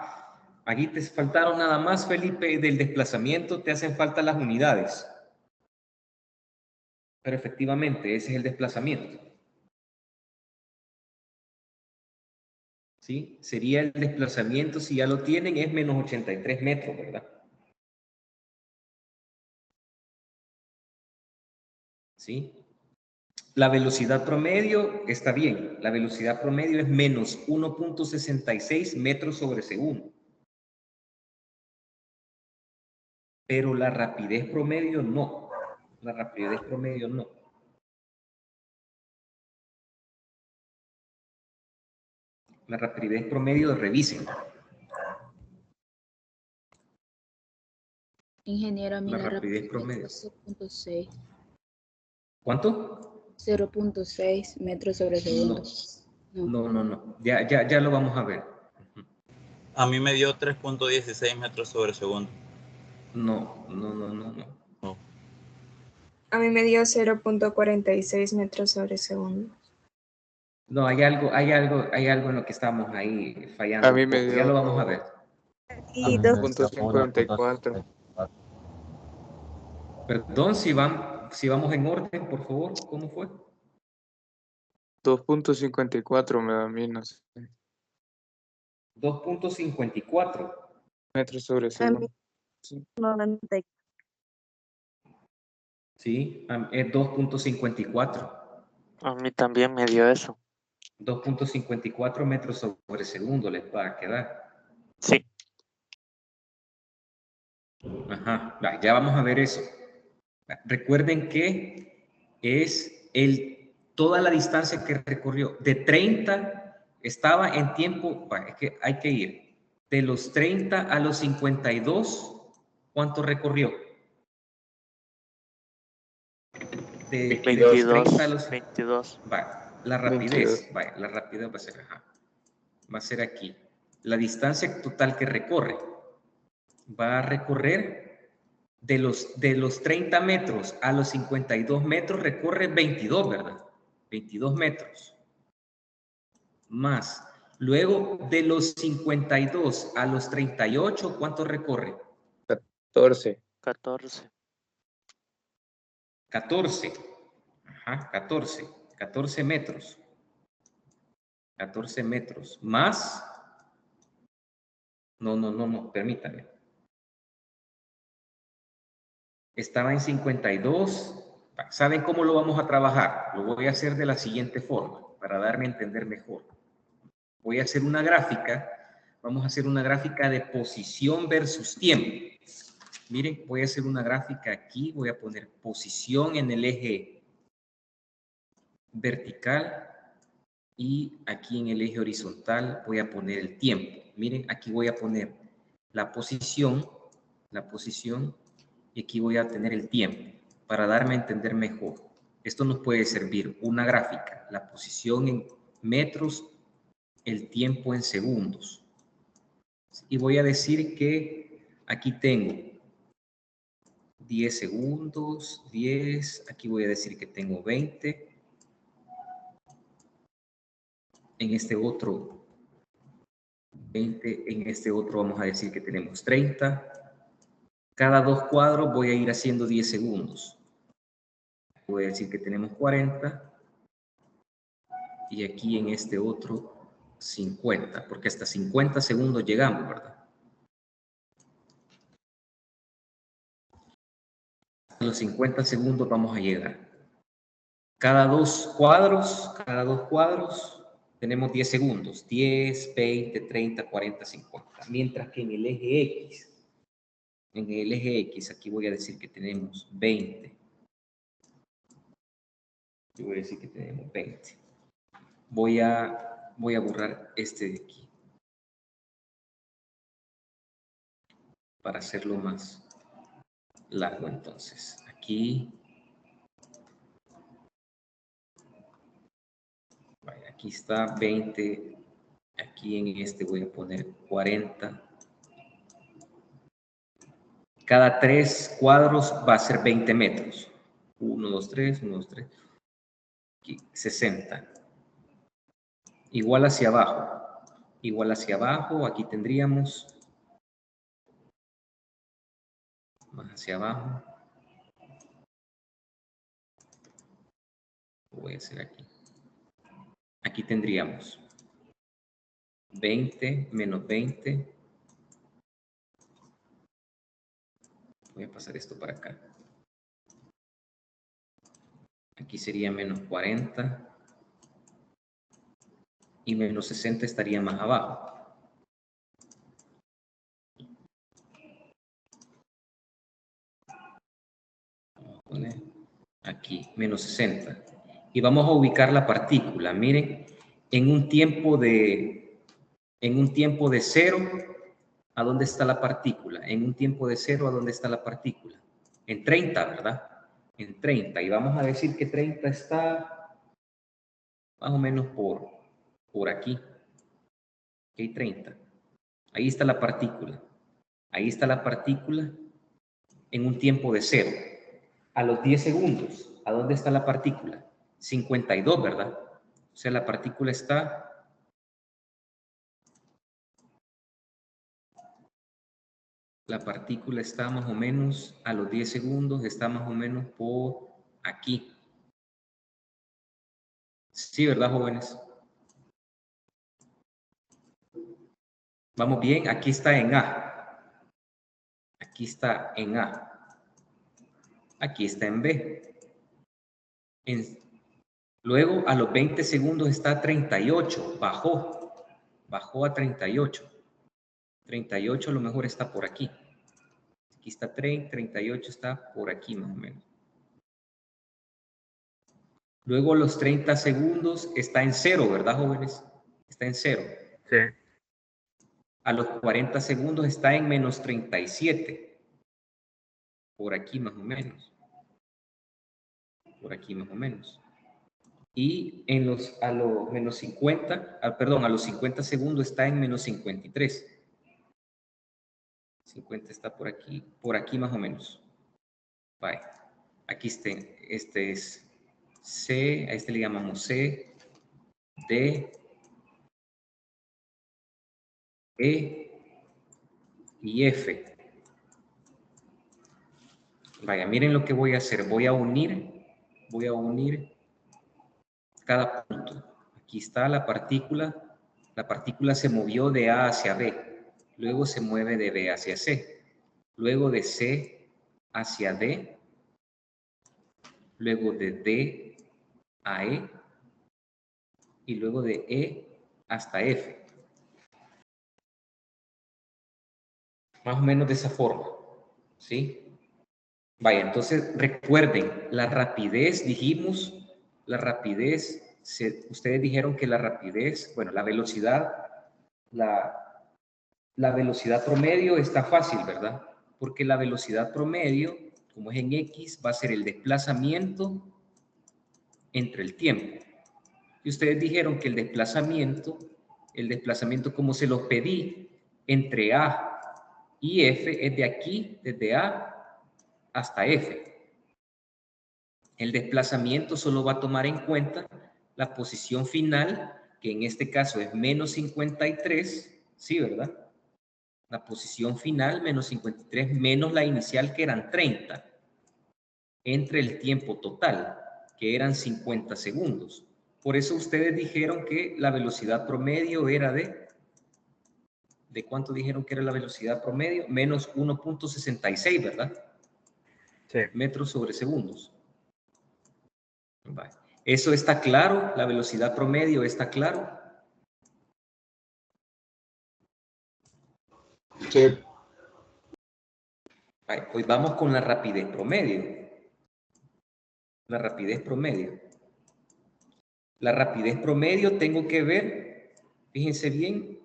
Aquí te faltaron nada más, Felipe, del desplazamiento, te hacen falta las unidades. Pero efectivamente, ese es el desplazamiento. ¿Sí? Sería el desplazamiento, si ya lo tienen, es menos 83 metros, ¿verdad? ¿Sí? La velocidad promedio está bien. La velocidad promedio es menos 1.66 metros sobre segundo. Pero la rapidez promedio no. La rapidez promedio no. La rapidez promedio, revisen. Ingeniero, a mí La la rapidez rapidez promedio. es 0.6. ¿Cuánto? 0.6 metros sobre segundo. No. Ya lo vamos a ver. A mí me dio 3.16 metros sobre segundo. No. A mí me dio 0.46 metros sobre segundo. No, hay algo en lo que estamos ahí fallando. A mí me Ya dio lo vamos a ver. Y 2.54. Perdón, si vamos en orden, por favor, ¿cómo fue? 2.54 me da a mí, no sé. 2.54 Metros sobre segundo. Sí. 90. Sí, es 2.54. A mí también me dio eso. 2.54 metros sobre segundo les va a quedar. Sí. Ajá, ya vamos a ver eso. Recuerden que es toda la distancia que recorrió. De 30 estaba en tiempo, es que hay que ir. De los 30 a los 52, ¿cuánto recorrió? De los 30 a los 22. La rapidez, 22. la rapidez va a ser, va a ser aquí. La distancia total que recorre va a recorrer de los 30 metros a los 52 metros, recorre 22, ¿verdad? 22 metros. Más. Luego, de los 52 a los 38, ¿cuánto recorre? 14. 14. Ajá, 14 metros. 14 metros. Más. No, permítame. Estaba en 52. ¿Saben cómo lo vamos a trabajar? Lo voy a hacer de la siguiente forma, para darme a entender mejor. Voy a hacer una gráfica. Vamos a hacer una gráfica de posición versus tiempo. Miren, voy a hacer una gráfica aquí. Voy a poner posición en el eje vertical. Y aquí en el eje horizontal voy a poner el tiempo. Miren, aquí voy a poner la posición, y aquí voy a tener el tiempo, para darme a entender mejor. Esto nos puede servir una gráfica, la posición en metros, el tiempo en segundos. Y voy a decir que aquí tengo 10 segundos, 10, aquí voy a decir que tengo 20. En este otro 20, en este otro vamos a decir que tenemos 30. Cada 2 cuadros voy a ir haciendo 10 segundos. Voy a decir que tenemos 40. Y aquí en este otro 50, porque hasta 50 segundos llegamos, ¿verdad? A los 50 segundos vamos a llegar. Cada dos cuadros tenemos 10 segundos. 10, 20, 30, 40, 50. Mientras que en el eje X En el eje X, aquí voy a decir que tenemos 20. Yo voy a decir que tenemos 20. Voy a borrar este de aquí. Para hacerlo más largo, entonces. Aquí. Vaya, aquí está 20. Aquí en este voy a poner 40. Cada 3 cuadros va a ser 20 metros. 1, 2, 3, 1, 2, 3. Aquí, 60. Igual hacia abajo. Igual hacia abajo. Aquí tendríamos. Más hacia abajo. Lo voy a hacer aquí. Aquí tendríamos 20 menos 20. Voy a pasar esto para acá. Aquí sería menos 40. Y menos 60 estaría más abajo. Vamos a poner aquí, menos 60. Y vamos a ubicar la partícula. Miren, en un tiempo de 0, ¿a dónde está la partícula? En un tiempo de 0, ¿a dónde está la partícula? En 30, ¿verdad? En 30. Y vamos a decir que 30 está más o menos por aquí. Ok, 30. Ahí está la partícula. Ahí está la partícula en un tiempo de 0. A los 10 segundos, ¿a dónde está la partícula? 52, ¿verdad? O sea, la partícula está... La partícula está más o menos a los 10 segundos, está más o menos por aquí. Sí, ¿verdad, jóvenes? Vamos bien, aquí está en A. Aquí está en A. Aquí está en B. Luego, a los 20 segundos está 38. Bajó a 38. 38 a lo mejor está por aquí. Aquí está 30, 38 está por aquí más o menos. Luego los 30 segundos está en 0, ¿verdad, jóvenes? Está en 0. Sí. A los 40 segundos está en menos 37. Por aquí más o menos. Por aquí más o menos. Y a los menos 50, a los 50 segundos está en menos 53. 50 está por aquí más o menos. Bye. Aquí este es C, a este le llamamos C, D, E y F. Vaya, miren lo que voy a hacer. Voy a unir cada punto. Aquí está la partícula. La partícula se movió de A hacia B. Luego se mueve de B hacia C. Luego de C hacia D. Luego de D a E. Y luego de E hasta F. Más o menos de esa forma. ¿Sí? Vaya, entonces recuerden, la rapidez, dijimos, la rapidez, ustedes dijeron que la rapidez, bueno, la velocidad, la velocidad promedio está fácil, ¿verdad? Porque la velocidad promedio, como es en X, va a ser el desplazamiento entre el tiempo. Y ustedes dijeron que el desplazamiento como se los pedí, entre A y F, es de aquí, desde A hasta F. El desplazamiento solo va a tomar en cuenta la posición final, que en este caso es menos 53, ¿sí, verdad? La posición final, menos 53, menos la inicial, que eran 30, entre el tiempo total, que eran 50 segundos. Por eso ustedes dijeron que la velocidad promedio era ¿de cuánto dijeron que era la velocidad promedio? Menos 1.66, ¿verdad? Sí. Metros sobre segundos. Vale. ¿Eso está claro? ¿La velocidad promedio está claro? Sí. Vale, hoy vamos con la rapidez promedio. La rapidez promedio. La rapidez promedio tengo que ver, fíjense bien,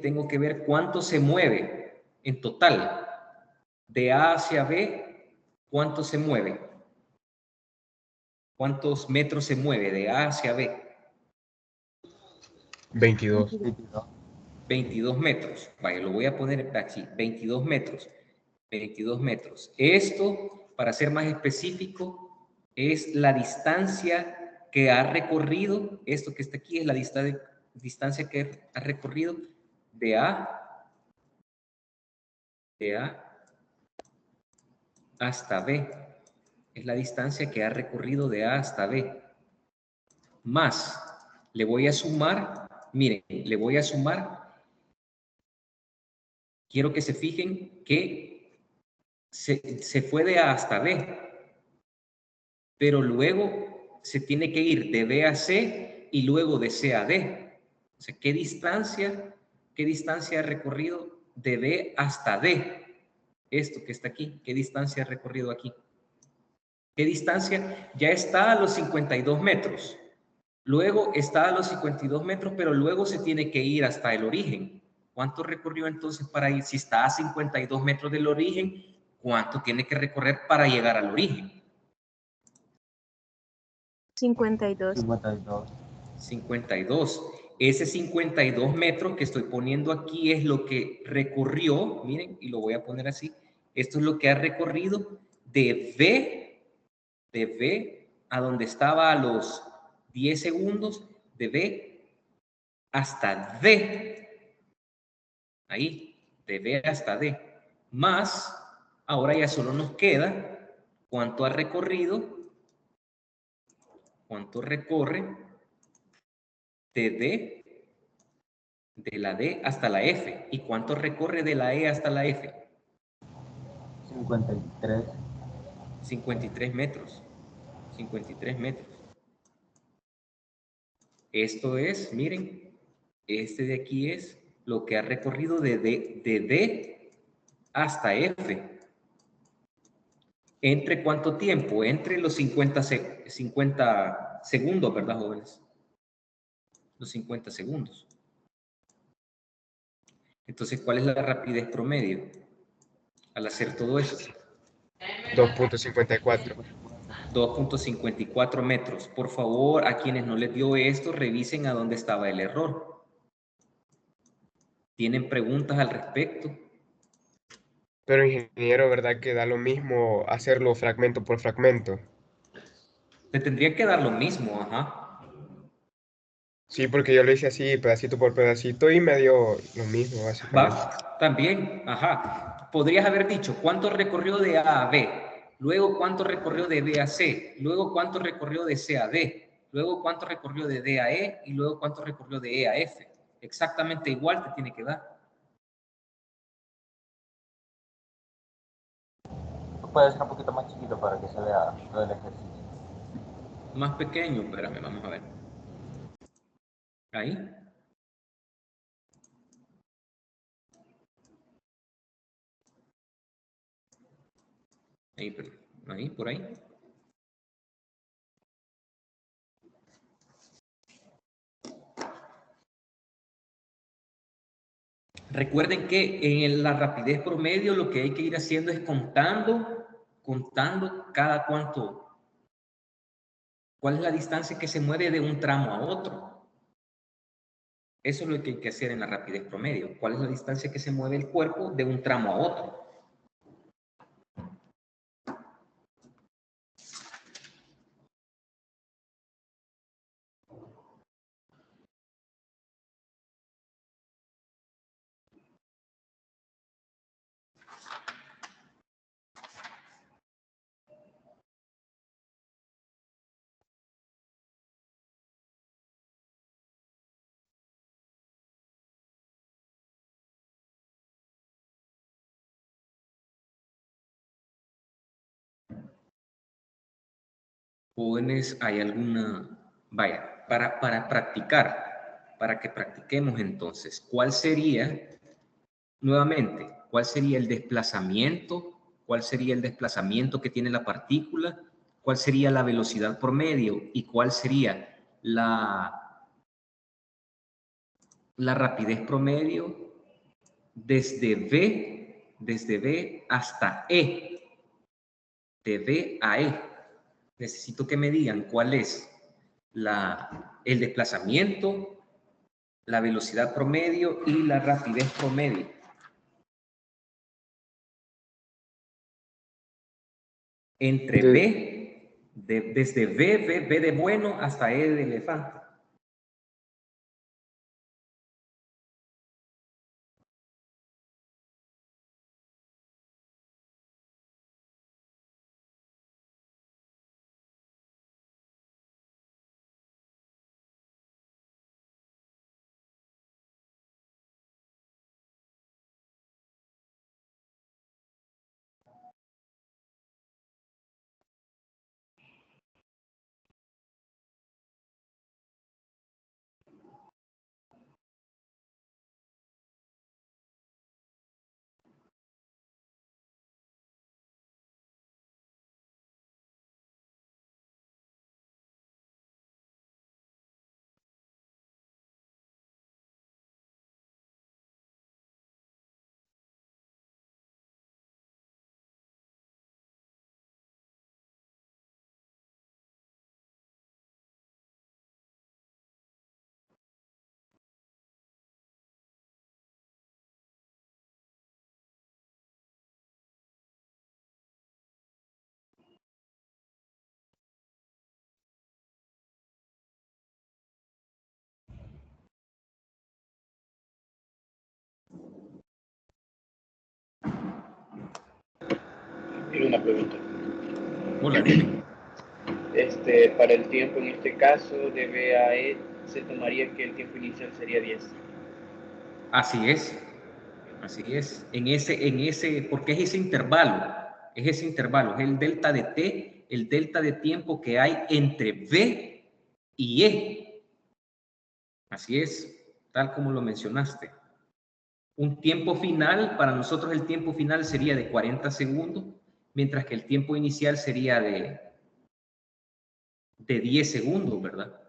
tengo que ver cuánto se mueve en total. De A hacia B, ¿cuánto se mueve? ¿Cuántos metros se mueve de A hacia B? 22. 22 metros. Vaya, lo voy a poner aquí, 22 metros. 22 metros. Esto, para ser más específico, es la distancia que ha recorrido, esto que está aquí es la distancia que ha recorrido de A hasta B. Es la distancia que ha recorrido de A hasta B. Más, le voy a sumar, miren, le voy a sumar, quiero que se fijen que se fue de A hasta B, pero luego se tiene que ir de B a C y luego de C a D. O sea, ¿qué distancia ha recorrido de B hasta D? Esto que está aquí, ¿qué distancia ha recorrido aquí? ¿Qué distancia? Ya está a los 52 metros. Luego está a los 52 metros, pero luego se tiene que ir hasta el origen. ¿Cuánto recorrió entonces para ir? Si está a 52 metros del origen, ¿cuánto tiene que recorrer para llegar al origen? 52. 52. Ese 52 metros que estoy poniendo aquí es lo que recorrió, miren, y lo voy a poner así. Esto es lo que ha recorrido de B a donde estaba a los 10 segundos, de B hasta D. Ahí, de B hasta D. Más, ahora ya solo nos queda cuánto ha recorrido, cuánto recorre de la D hasta la F. ¿Y cuánto recorre de la E hasta la F? 53. 53 metros. 53 metros. Esto es, miren, este de aquí es lo que ha recorrido de D hasta F. ¿Entre cuánto tiempo? Entre los 50 segundos, ¿verdad, jóvenes? Los 50 segundos. Entonces, ¿cuál es la rapidez promedio al hacer todo eso? 2.54. 2.54 metros. Por favor, a quienes no les dio esto, revisen a dónde estaba el error. ¿Tienen preguntas al respecto? Pero ingeniero, ¿verdad que da lo mismo hacerlo fragmento por fragmento? Te tendría que dar lo mismo, ajá. Sí, porque yo lo hice así, pedacito por pedacito, y me dio lo mismo, básicamente. Va, también, ajá. Podrías haber dicho cuánto recorrió de A a B, luego cuánto recorrió de B a C, luego cuánto recorrió de C a D, luego cuánto recorrió de D a E y luego cuánto recorrió de E a F. Exactamente igual te tiene que dar. Puede ser un poquito más chiquito para que se vea todo el ejercicio. Más pequeño, espérame, vamos a ver. Ahí. Ahí, por ahí. Recuerden que en la rapidez promedio lo que hay que ir haciendo es contando cada cuánto, cuál es la distancia que se mueve de un tramo a otro. Eso es lo que hay que hacer en la rapidez promedio. ¿Cuál es la distancia que se mueve el cuerpo de un tramo a otro? Jóvenes, ¿hay alguna? Vaya, para practicar, para que practiquemos entonces, ¿cuál sería, nuevamente, ¿Cuál sería el desplazamiento? ¿Cuál sería el desplazamiento que tiene la partícula? ¿Cuál sería la velocidad promedio? ¿Y cuál sería la rapidez promedio desde B hasta E? De B a E. Necesito que me digan cuál es el desplazamiento, la velocidad promedio y la rapidez promedio. Entre desde B de bueno hasta E de elefante. Quiero una pregunta. Hola, dime. Para el tiempo, en este caso, de B a E, se tomaría que el tiempo inicial sería 10. Así es. Así es. Porque es ese intervalo. Es ese intervalo. Es el delta de T, el delta de tiempo que hay entre B y E. Así es, tal como lo mencionaste. Un tiempo final, para nosotros el tiempo final sería de 40 segundos, mientras que el tiempo inicial sería de 10 segundos, ¿verdad?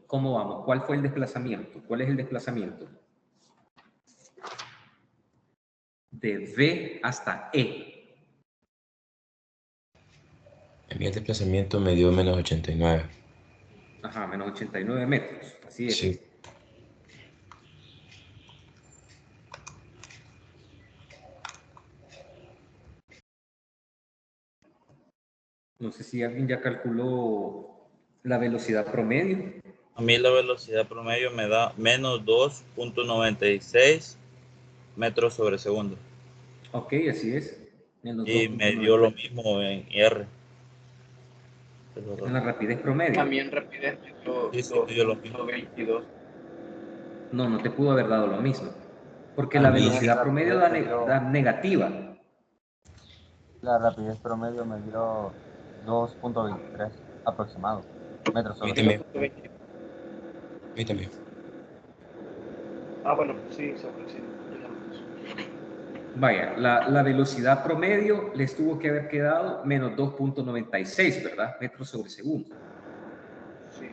¿Cómo vamos? ¿Cuál fue el desplazamiento? ¿Cuál es el desplazamiento? De B hasta E. A mí el desplazamiento me dio menos 89. Ajá, menos 89 metros. Así es. Sí. No sé si alguien ya calculó la velocidad promedio. A mí la velocidad promedio me da menos 2.96 metros sobre segundo. Ok, así es. Y me dio lo mismo en R. En la rapidez promedio. También rapidez me dio 2.22. No te pudo haber dado lo mismo. Porque A la mí velocidad promedio da negativa. La rapidez promedio me dio 2.23 aproximado metros sobre segundo. A mí también. Ah, bueno, sí, se aproxima. Vaya, la velocidad promedio les tuvo que haber quedado menos 2.96, ¿verdad? Metros sobre segundo. Sí.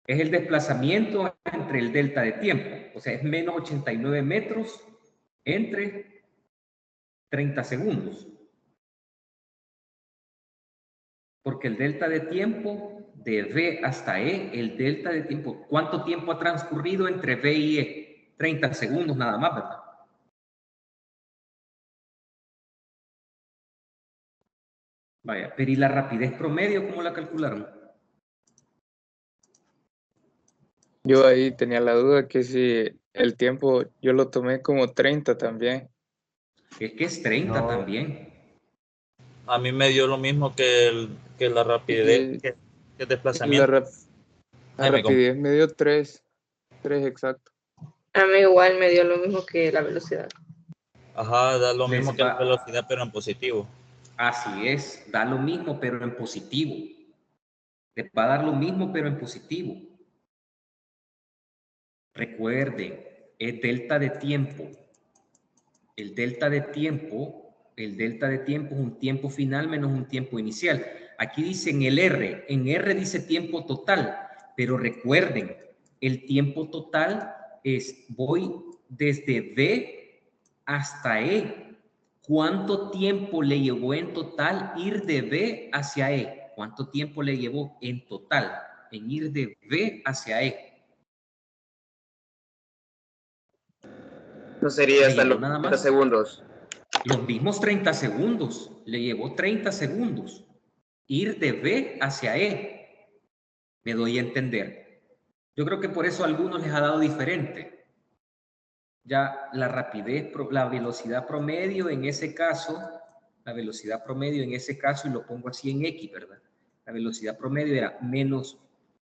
Es el desplazamiento entre el delta de tiempo. O sea, es menos 89 metros entre 30 segundos. Porque el delta de tiempo de B hasta E, el delta de tiempo, ¿cuánto tiempo ha transcurrido entre B y E? 30 segundos nada más, ¿verdad? Vaya, pero ¿y la rapidez promedio cómo la calcularon? Yo ahí tenía la duda que si el tiempo yo lo tomé como 30 también. Es que es 30 No. también. A mí me dio lo mismo que la rapidez, Y, que el y desplazamiento. la Jaime, ¿cómo? rapidez me dio 3 exacto. A mí igual me dio lo mismo que la velocidad. Ajá, da lo Les mismo que la va, velocidad, pero en positivo. así es, da lo mismo pero en positivo. Les va a dar lo mismo pero en positivo. Recuerden, es delta de tiempo. El delta de tiempo es un tiempo final menos un tiempo inicial. Aquí dice en R dice tiempo total, pero recuerden, el tiempo total es voy desde B hasta E. ¿Cuánto tiempo le llevó en total ir de B hacia E? ¿Cuánto tiempo le llevó en total en ir de B hacia E? No sería ¿Le hasta llevó los nada 30 más? segundos. Los mismos 30 segundos. Le llevó 30 segundos. Ir de B hacia E. Me doy a entender. Yo creo que por eso a algunos les ha dado diferente. Ya la rapidez, la velocidad promedio en ese caso, y lo pongo así en X, ¿verdad? La velocidad promedio era menos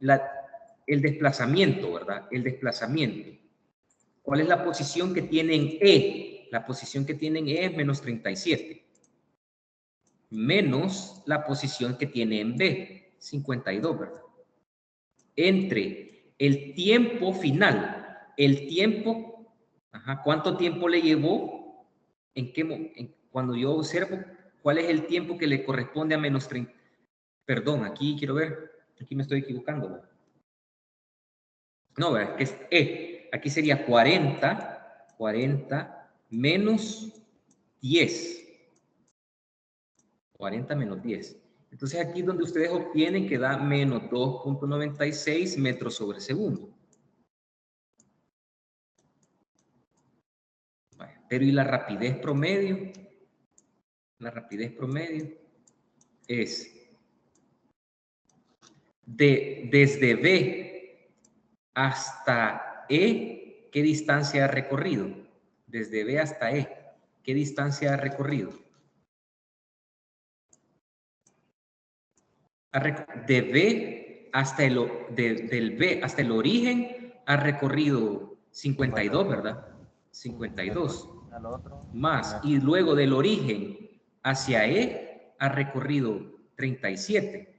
el desplazamiento, ¿verdad? El desplazamiento. ¿Cuál es la posición que tiene en E? La posición que tiene en E es menos 37. Menos la posición que tiene en B, 52, ¿verdad? Entre el tiempo final, ¿cuánto tiempo le llevó? Cuando yo observo, ¿cuál es el tiempo que le corresponde a menos 30? Perdón, aquí quiero ver, aquí me estoy equivocando, ¿verdad? No, ¿verdad? Que es E. Aquí sería 40 menos 10. 40 menos 10. Entonces aquí es donde ustedes obtienen que da menos 2.96 metros sobre segundo. Vale. Pero ¿y la rapidez promedio? La rapidez promedio es desde B hasta E, ¿qué distancia ha recorrido? Desde B hasta E, ¿qué distancia ha recorrido? De B hasta del B hasta el origen ha recorrido 52, ¿verdad? 52 Al otro, más, y luego del origen hacia E ha recorrido 37.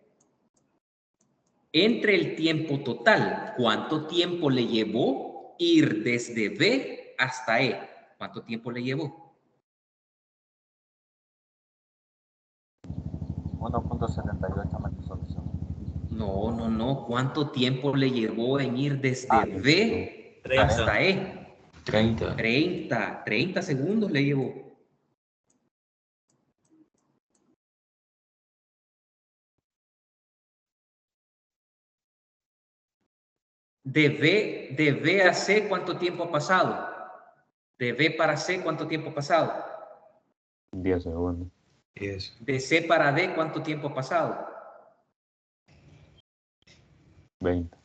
Entre el tiempo total, ¿cuánto tiempo le llevó ir desde B hasta E? ¿Cuánto tiempo le llevó? 1.78 metros sobre segundo. No. ¿Cuánto tiempo le llevó en ir desde B 30. hasta E? 30. 30 segundos le llevó. De B a C, ¿cuánto tiempo ha pasado? De B para C, ¿cuánto tiempo ha pasado? 10 segundos. 10. De C para D, ¿cuánto tiempo ha pasado? 20.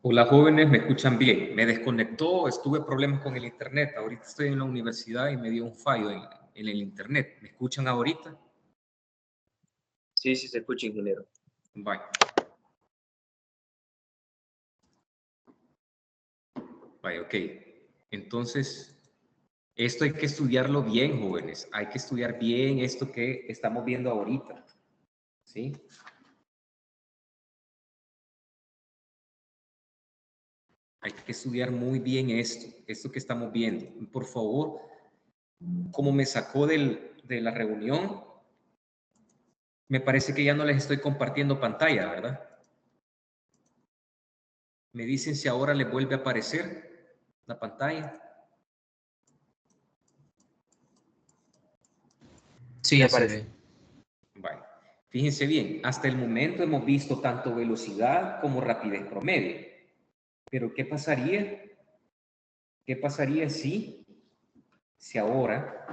Hola jóvenes, ¿me escuchan bien? Me desconectó, tuve problemas con el internet. Ahorita estoy en la universidad y me dio un fallo en el internet. ¿Me escuchan ahorita? Sí, sí se escucha, ingeniero. Bye. Vaya, ok. Entonces, esto hay que estudiarlo bien, jóvenes. Hay que estudiar bien esto que estamos viendo ahorita. ¿Sí? Hay que estudiar muy bien esto que estamos viendo. Por favor, como me sacó de la reunión, me parece que ya no les estoy compartiendo pantalla, ¿verdad? Me dicen si ahora les vuelve a aparecer la pantalla. Sí, ya se ve. Vale. Fíjense bien, hasta el momento hemos visto tanto velocidad como rapidez promedio. Pero ¿qué pasaría? ¿Qué pasaría si ahora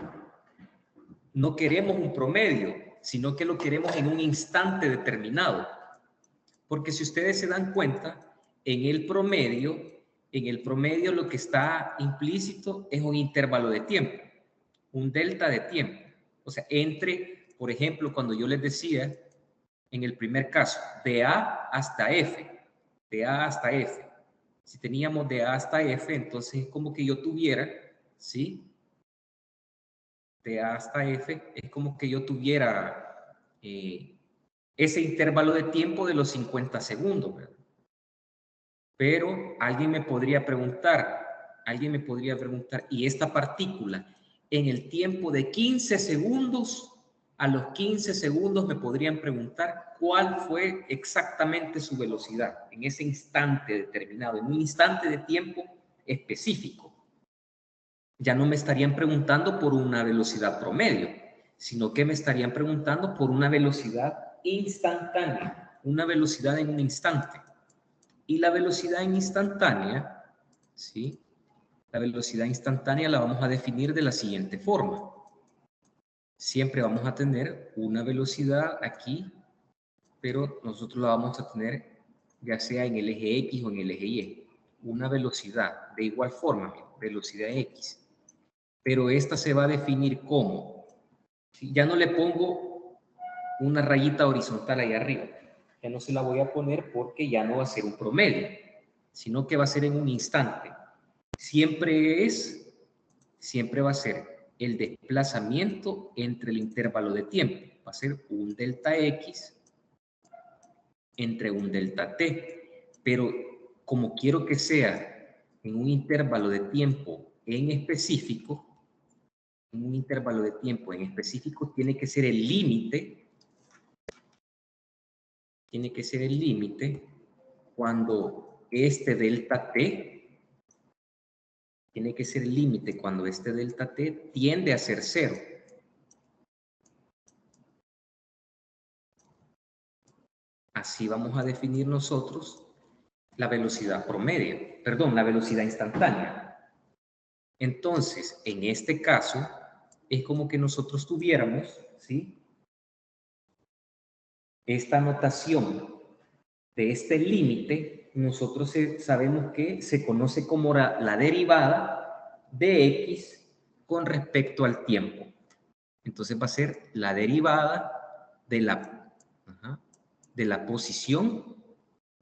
no queremos un promedio, sino que lo queremos en un instante determinado? Porque si ustedes se dan cuenta, en el promedio lo que está implícito es un intervalo de tiempo, un delta de tiempo. O sea, entre, por ejemplo, cuando yo les decía en el primer caso, de A hasta F, de A hasta F. Si teníamos de A hasta F, entonces es como que yo tuviera, ¿sí? De A hasta F, es como que yo tuviera ese intervalo de tiempo de los 50 segundos, ¿verdad? Pero alguien me podría preguntar, ¿y esta partícula en el tiempo de 15 segundos? A los 15 segundos me podrían preguntar cuál fue exactamente su velocidad en ese instante determinado, en un instante de tiempo específico. Ya no me estarían preguntando por una velocidad promedio, sino que me estarían preguntando por una velocidad instantánea, una velocidad en un instante. Y la velocidad instantánea, ¿sí? La velocidad instantánea la vamos a definir de la siguiente forma. Siempre vamos a tener una velocidad aquí, pero nosotros la vamos a tener ya sea en el eje X o en el eje Y. Una velocidad de igual forma, velocidad X. Pero esta se va a definir como, ya no le pongo una rayita horizontal ahí arriba, ya no se la voy a poner porque ya no va a ser un promedio, sino que va a ser en un instante. Siempre va a ser el desplazamiento entre el intervalo de tiempo. Va a ser un delta X entre un delta T. Pero como quiero que sea en un intervalo de tiempo en específico, tiene que ser el límite, cuando este delta T, tiende a ser cero. Así vamos a definir nosotros la velocidad promedio, la velocidad instantánea. Entonces, en este caso, es como que nosotros tuviéramos, ¿sí? Esta notación de este límite, nosotros sabemos que se conoce como la derivada de X con respecto al tiempo. Entonces va a ser la derivada de la posición,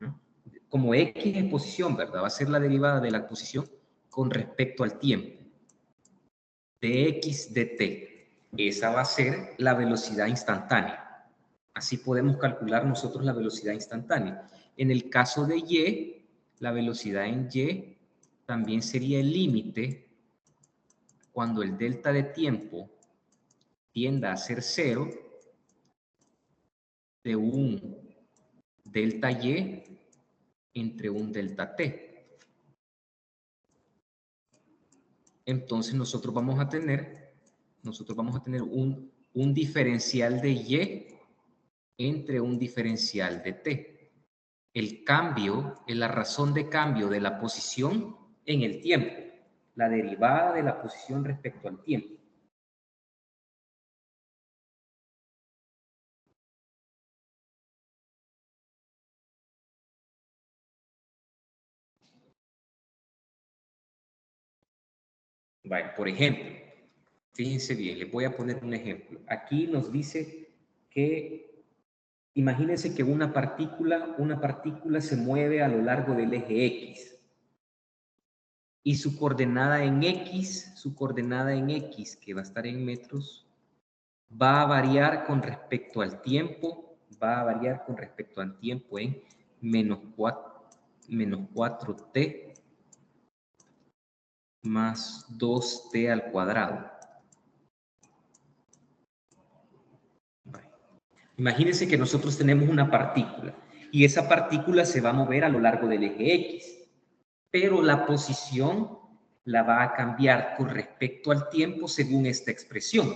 ¿no? Como X es posición, ¿verdad? Va a ser la derivada de la posición con respecto al tiempo. De X de T. Esa va a ser la velocidad instantánea. Así podemos calcular nosotros la velocidad instantánea. En el caso de Y, la velocidad en Y también sería el límite cuando el delta de tiempo tienda a ser cero de un delta Y entre un delta T. Entonces nosotros vamos a tener un diferencial de Y entre un diferencial de T. El cambio es la razón de cambio de la posición en el tiempo, la derivada de la posición respecto al tiempo. Vale, por ejemplo, fíjense bien, les voy a poner un ejemplo. Aquí nos dice que, imagínense que una partícula se mueve a lo largo del eje X. Y su coordenada en X, que va a estar en metros, va a variar con respecto al tiempo, en menos 4t más 2t al cuadrado. Imagínense que nosotros tenemos una partícula y esa partícula se va a mover a lo largo del eje X, pero la posición la va a cambiar con respecto al tiempo según esta expresión.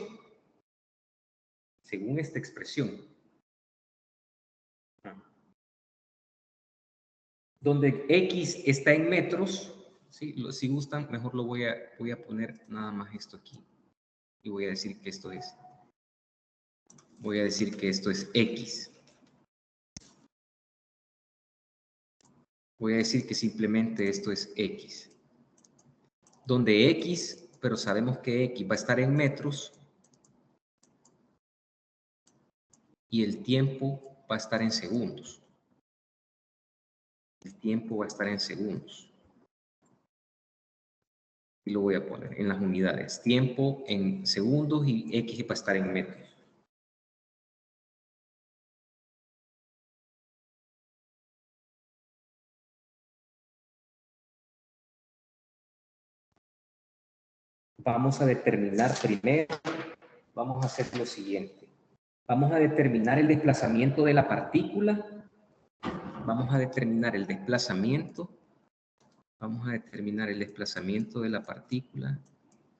Donde X está en metros, ¿sí? Si gustan, mejor lo voy a poner nada más esto aquí. Y voy a decir que esto es X. Voy a decir que simplemente esto es X. Donde X, pero sabemos que X va a estar en metros y el tiempo va a estar en segundos. Y lo voy a poner en las unidades. Tiempo en segundos y X va a estar en metros. Vamos a determinar primero, vamos a hacer lo siguiente. Vamos a determinar el desplazamiento de la partícula. Vamos a determinar el desplazamiento de la partícula.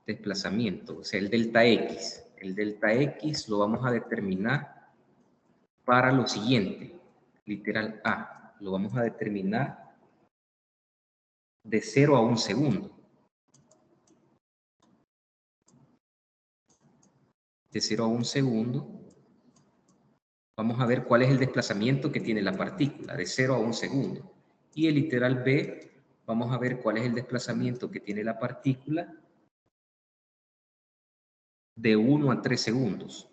O sea, el delta X. El delta X lo vamos a determinar para lo siguiente. Literal A. Lo vamos a determinar de 0 a 1 segundo. De 0 a 1 segundo. Vamos a ver cuál es el desplazamiento que tiene la partícula, de 0 a 1 segundo. Y el literal B, vamos a ver cuál es el desplazamiento que tiene la partícula de 1 a 3 segundos.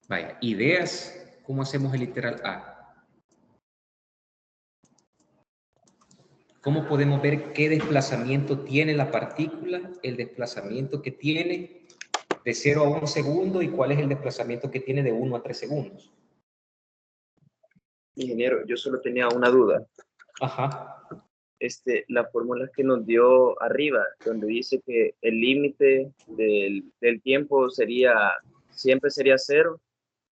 Vaya, ideas, ¿cómo hacemos el literal A? ¿Cómo podemos ver qué desplazamiento tiene la partícula? El desplazamiento que tiene de 0 a 1 segundo y cuál es el desplazamiento que tiene de 1 a 3 segundos. Ingeniero, yo solo tenía una duda. Ajá. La fórmula que nos dio arriba, donde dice que el límite del tiempo siempre sería 0,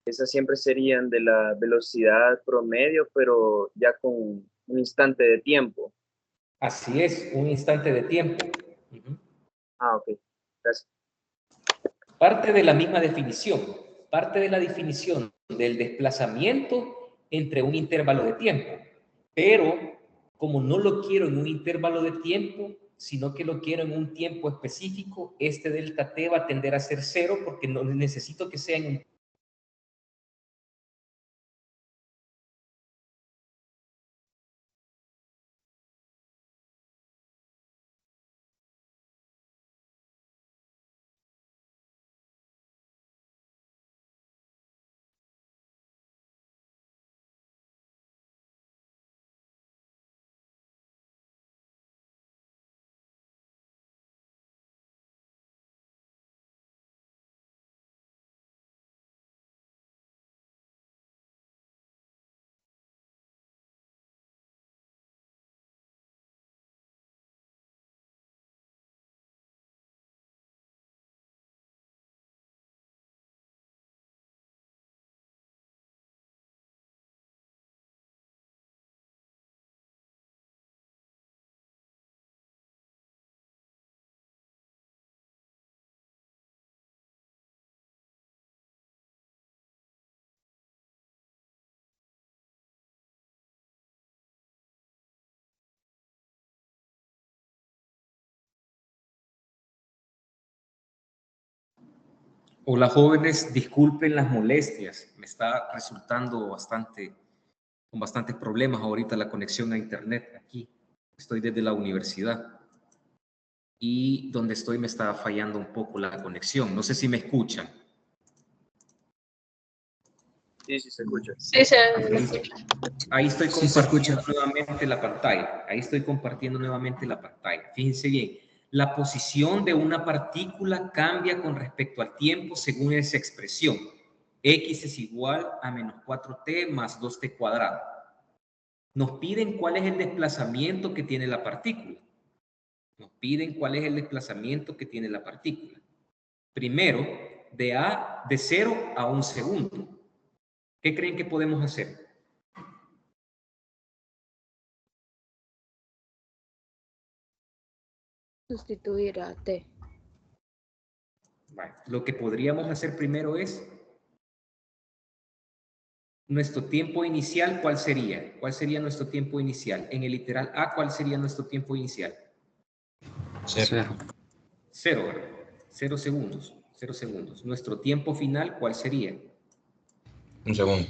esas siempre serían de la velocidad promedio, pero ya con un instante de tiempo. Así es, un instante de tiempo. Ah, ok. Gracias. Parte de la misma definición, parte de la definición del desplazamiento entre un intervalo de tiempo. Pero, como no lo quiero en un intervalo de tiempo, sino que lo quiero en un tiempo específico, este delta t va a tender a ser 0 porque no necesito que sea en un... Hola jóvenes, disculpen las molestias, me está resultando con bastantes problemas ahorita la conexión a internet aquí. Estoy desde la universidad. Y donde estoy me está fallando un poco la conexión. No sé si me escuchan. Sí, sí se escucha. Sí, se escucha. Ahí estoy compartiendo nuevamente la pantalla. Ahí estoy compartiendo nuevamente la pantalla. Fíjense bien. La posición de una partícula cambia con respecto al tiempo según esa expresión. X es igual a menos 4t más 2t cuadrado. Nos piden cuál es el desplazamiento que tiene la partícula. Nos piden cuál es el desplazamiento que tiene la partícula. Primero, de 0 a 1 segundo. ¿Qué creen que podemos hacer? Sustituir a T. Vale. Lo que podríamos hacer primero es nuestro tiempo inicial, ¿cuál sería? ¿Cuál sería nuestro tiempo inicial? En el literal A, ¿cuál sería nuestro tiempo inicial? 0. 0, ¿verdad? 0 segundos. 0 segundos. Nuestro tiempo final, ¿cuál sería? 1 segundo.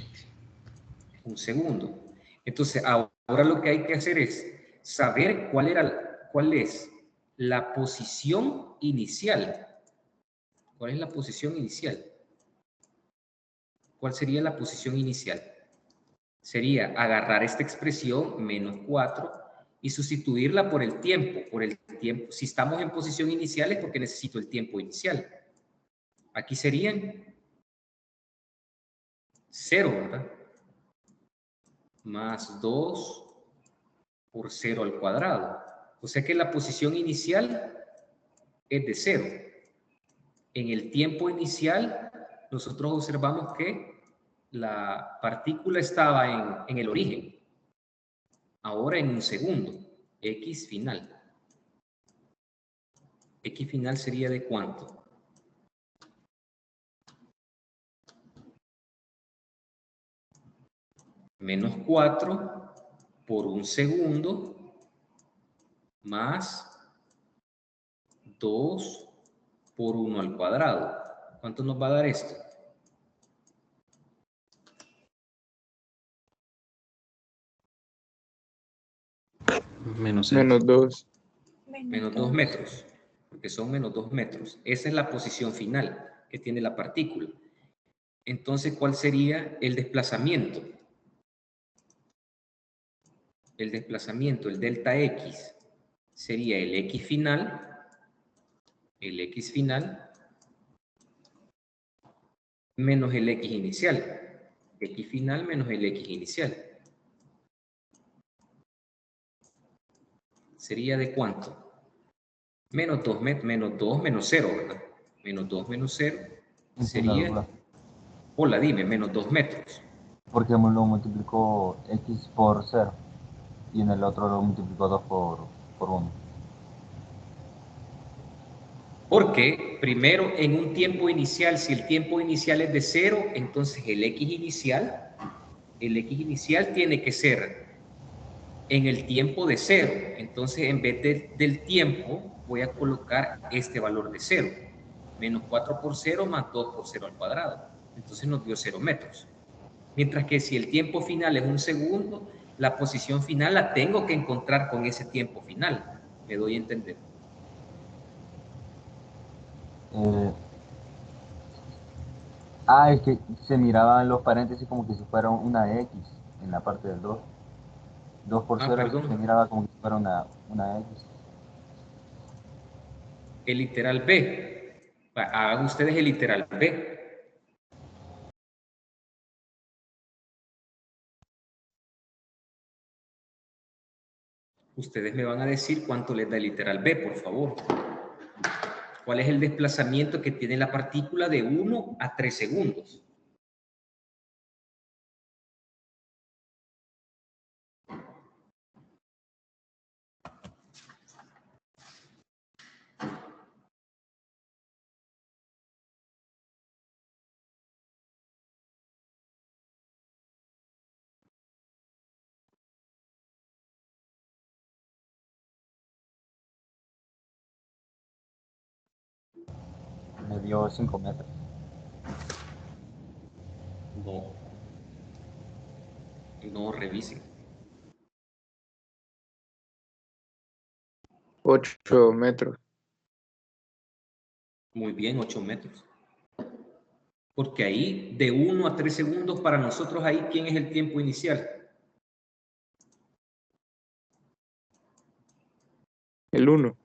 1 segundo. Entonces, ahora lo que hay que hacer es saber cuál es la posición inicial. ¿Cuál es la posición inicial? ¿Cuál sería la posición inicial? Sería agarrar esta expresión, menos 4, y sustituirla por el tiempo. Si estamos en posición inicial es porque necesito el tiempo inicial. Aquí serían 0, ¿verdad? Más 2 por 0 al cuadrado. O sea que la posición inicial es de 0. En el tiempo inicial, nosotros observamos que la partícula estaba en el origen. Ahora en 1 segundo. X final. X final sería ¿de cuánto? Menos 4 por 1 segundo más 2 por 1 al cuadrado. ¿Cuánto nos va a dar esto? Menos 2. Menos 2 metros. Porque son menos 2 metros. Esa es la posición final que tiene la partícula. Entonces, ¿cuál sería el desplazamiento? El desplazamiento, el delta X, sería el X final menos el X inicial. X final menos el X inicial. ¿Sería de cuánto? Menos 2, menos 0, ¿verdad? Menos 2 menos 0 sería... Hola, dime, menos 2 metros. Porque me lo multiplicó X por 0 y en el otro lo multiplicó 2 por 1. Porque primero en un tiempo inicial, si el tiempo inicial es de 0, entonces el X inicial tiene que ser en el tiempo de 0. Entonces en vez del tiempo voy a colocar este valor de 0. Menos 4 por 0 más 2 por 0 al cuadrado. Entonces nos dio 0 metros. Mientras que si el tiempo final es 1 segundo, la posición final la tengo que encontrar con ese tiempo final. ¿Me doy a entender? Es que se miraban los paréntesis como que si fuera una X en la parte del 2. 2 por 0 perdón. se miraba como que si fuera una X. El literal B. Hagan ustedes el literal B. Ustedes me van a decir cuánto les da el literal B, por favor. ¿Cuál es el desplazamiento que tiene la partícula de 1 a 3 segundos? Me dio 5 metros. No revisen. 8 metros. Muy bien, 8 metros. Porque ahí, de 1 a 3 segundos, para nosotros ahí, ¿quién es el tiempo inicial? El 1.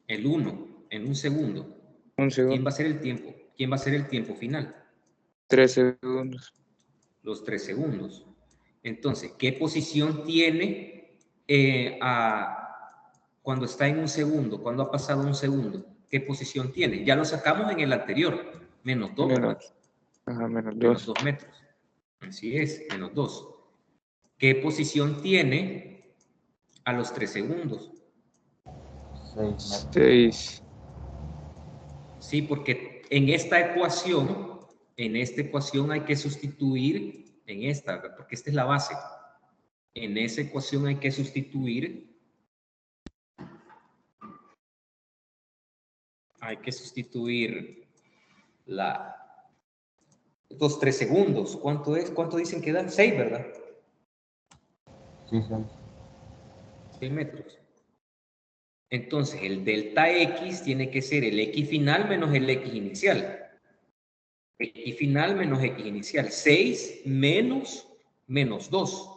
El 1, en un segundo. Un ¿Quién segundo. va a ser el tiempo? ¿Quién va a ser el tiempo final? 3 segundos. Los 3 segundos. Entonces, ¿qué posición tiene cuando está en un segundo? Cuando ha pasado un segundo, ¿qué posición tiene? Ya lo sacamos en el anterior, menos 2, ¿verdad? Ajá, menos Menos 2. 2 metros. Así es, menos 2. ¿Qué posición tiene a los 3 segundos? 6. Sí, porque en esta ecuación hay que sustituir, en esta, porque esta es la base. En esa ecuación hay que sustituir los 3 segundos. ¿Cuánto es? ¿Cuánto dicen que dan? 6, ¿verdad? Sí, 6. 6 metros. Entonces, el delta X tiene que ser el X final menos el X inicial. X final menos X inicial. 6 menos 2.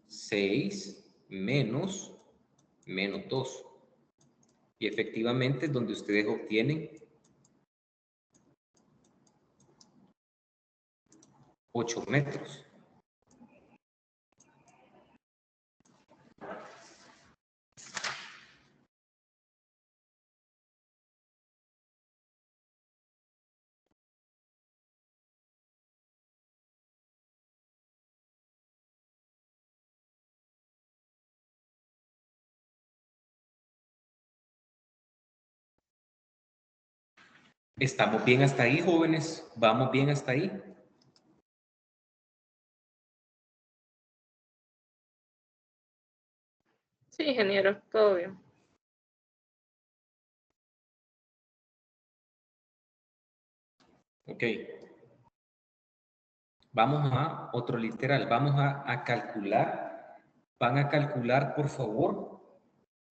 6 menos 2. Y efectivamente es donde ustedes obtienen 8 metros. ¿Estamos bien hasta ahí, jóvenes? ¿Vamos bien hasta ahí? Sí, ingeniero, todo bien. Ok. Vamos a otro literal. Vamos a calcular. Van a calcular, por favor,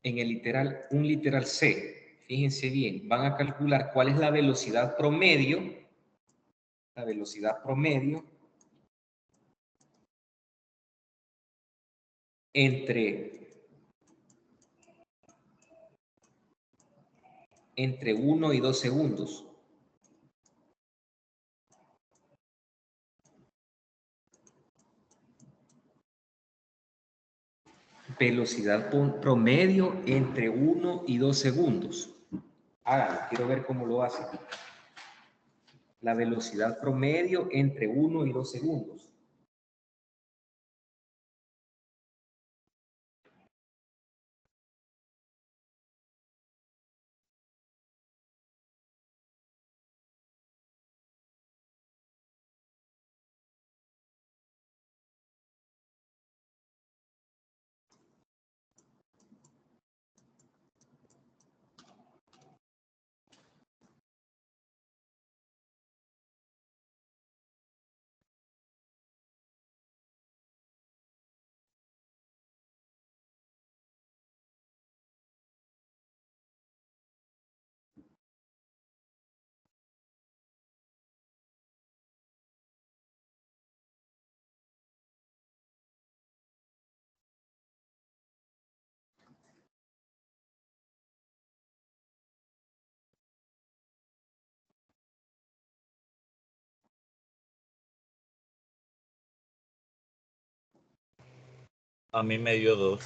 en el literal, un literal C. Fíjense bien. Van a calcular cuál es la velocidad promedio. La velocidad promedio entre 1 y 2 segundos. Velocidad promedio entre 1 y 2 segundos. Háganlo, quiero ver cómo lo hacen. La velocidad promedio entre 1 y 2 segundos. A mí me dio 2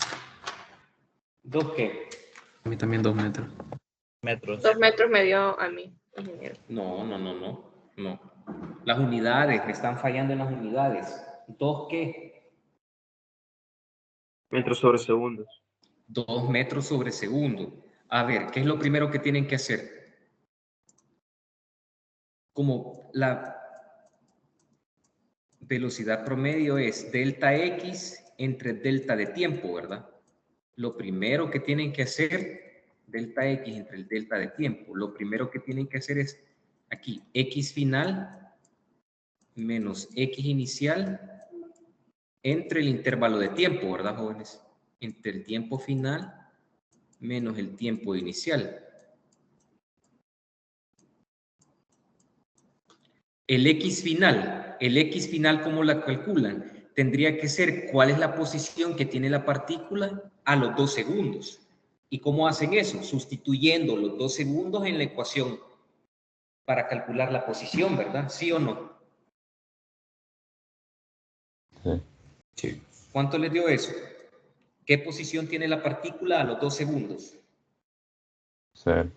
¿2 qué? A mí también 2 metros. metros. 2 metros me dio a mí, ingeniero. No. Las unidades, me están fallando en las unidades. ¿2 qué? Metros sobre segundos. 2 metros sobre segundo. A ver, ¿qué es lo primero que tienen que hacer? Como la velocidad promedio es delta X entre delta de tiempo, ¿verdad? Lo primero que tienen que hacer, delta X entre el delta de tiempo, lo primero que tienen que hacer es aquí, X final menos X inicial entre el intervalo de tiempo, ¿verdad, jóvenes? Entre el tiempo final menos el tiempo inicial. El X final, ¿cómo la calculan? Tendría que ser cuál es la posición que tiene la partícula a los 2 segundos. ¿Y cómo hacen eso? Sustituyendo los 2 segundos en la ecuación para calcular la posición, ¿verdad? ¿Sí o no? Sí. ¿Cuánto les dio eso? ¿Qué posición tiene la partícula a los 2 segundos? 0.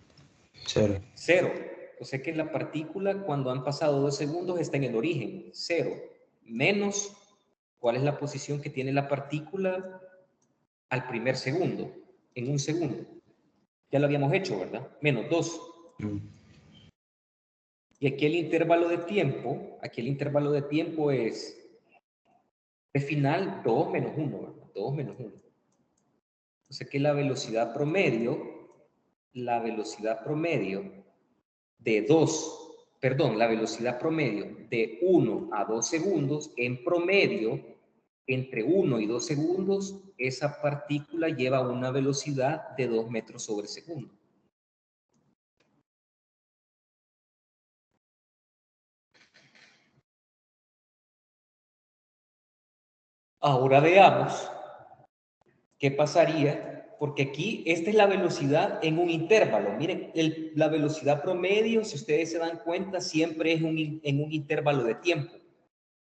0. 0. O sea que la partícula cuando han pasado 2 segundos está en el origen, 0. Menos, ¿cuál es la posición que tiene la partícula al primer segundo? En 1 segundo. Ya lo habíamos hecho, ¿verdad? Menos 2. Y aquí el intervalo de tiempo es de final 2 menos 1, ¿verdad? 2 menos 1. O sea que la velocidad promedio de 1 a 2 segundos, en promedio, entre 1 y 2 segundos, esa partícula lleva una velocidad de 2 metros sobre segundo. Ahora veamos qué pasaría, porque aquí esta es la velocidad en un intervalo. Miren, la velocidad promedio, si ustedes se dan cuenta, siempre es en un intervalo de tiempo,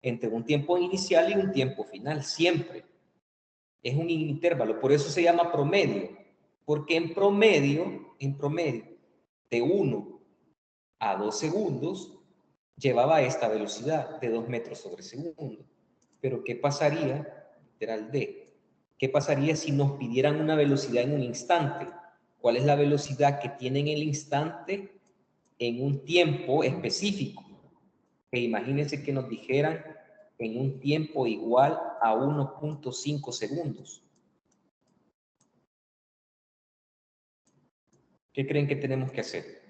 entre un tiempo inicial y un tiempo final, siempre. Es un intervalo, por eso se llama promedio, porque en promedio, de 1 a 2 segundos, llevaba esta velocidad de 2 metros sobre segundo. Pero ¿qué pasaría? Literal D. ¿Qué pasaría si nos pidieran una velocidad en un instante? ¿Cuál es la velocidad que tiene en el instante en un tiempo específico? Que imagínense que nos dijeran en un tiempo igual a 1.5 segundos. ¿Qué creen que tenemos que hacer?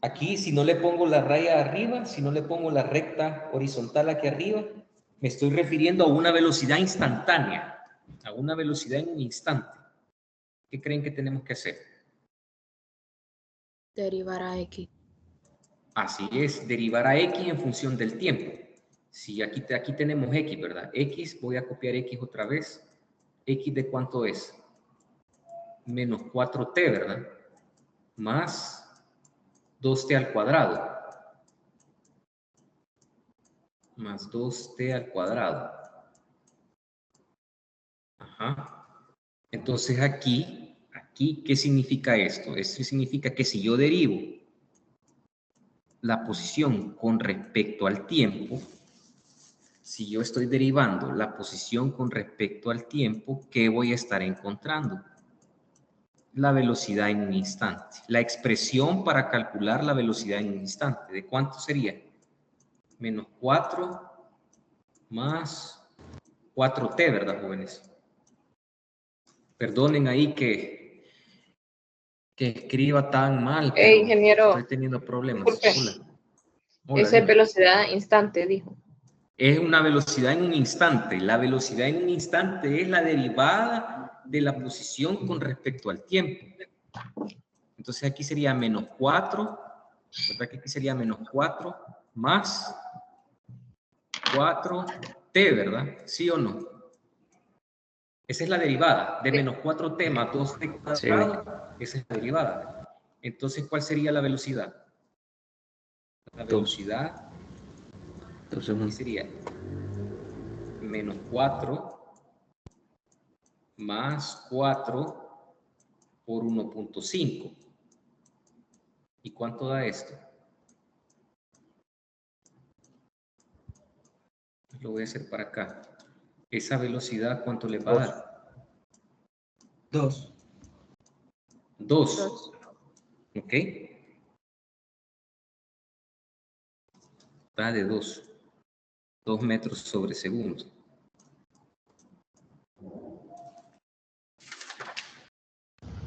Aquí, si no le pongo la raya arriba, si no le pongo la recta horizontal aquí arriba, me estoy refiriendo a una velocidad instantánea, a una velocidad en un instante. ¿Qué creen que tenemos que hacer? Derivar a X. Así es, derivar a X en función del tiempo. Si aquí tenemos X, ¿verdad? X, voy a copiar X otra vez. ¿X de cuánto es? Menos 4t, ¿verdad? Más 2t al cuadrado. Más 2t al cuadrado. Ajá. Entonces aquí, ¿qué significa esto? Esto significa que si yo derivo la posición con respecto al tiempo, si yo estoy derivando la posición con respecto al tiempo, ¿qué voy a estar encontrando? La velocidad en un instante. La expresión para calcular la velocidad en un instante. ¿De cuánto sería? Menos 4 más 4t, ¿verdad, jóvenes? Perdonen ahí que escriba tan mal, pero ingeniero, estoy teniendo problemas. disculpe. Hola, Esa es dime. velocidad instante, dijo. Es una velocidad en un instante. La velocidad en un instante es la derivada de la posición con respecto al tiempo. Entonces aquí sería menos 4, ¿verdad que aquí sería menos 4 más 4t, ¿verdad? ¿Sí o no? Esa es la derivada de menos 4t más 2t cuadrado. Esa es la derivada. Entonces, ¿cuál sería la velocidad? La velocidad, entonces aquí sería menos 4 más 4 por 1.5. ¿Y cuánto da esto? Lo voy a hacer para acá. Esa velocidad, ¿cuánto le va a dar? 2. 2. ¿Ok? Da de 2. 2 metros sobre segundo.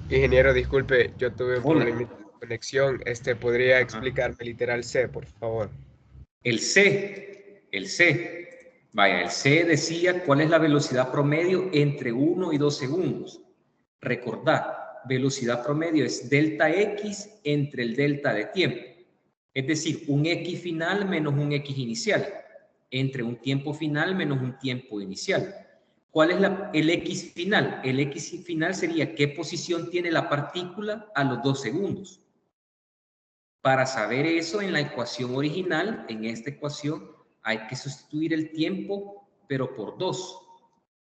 Ingeniero, disculpe, yo tuve un problema de conexión. ¿Podría explicarme literal C, por favor? El C, vaya, el C decía cuál es la velocidad promedio entre 1 y 2 segundos. Recordad, velocidad promedio es delta X entre el delta de tiempo. Es decir, un X final menos un X inicial, entre un tiempo final menos un tiempo inicial. ¿Cuál es el X final? El X final sería qué posición tiene la partícula a los 2 segundos. Para saber eso en la ecuación original, en esta ecuación, hay que sustituir el tiempo, pero por 2.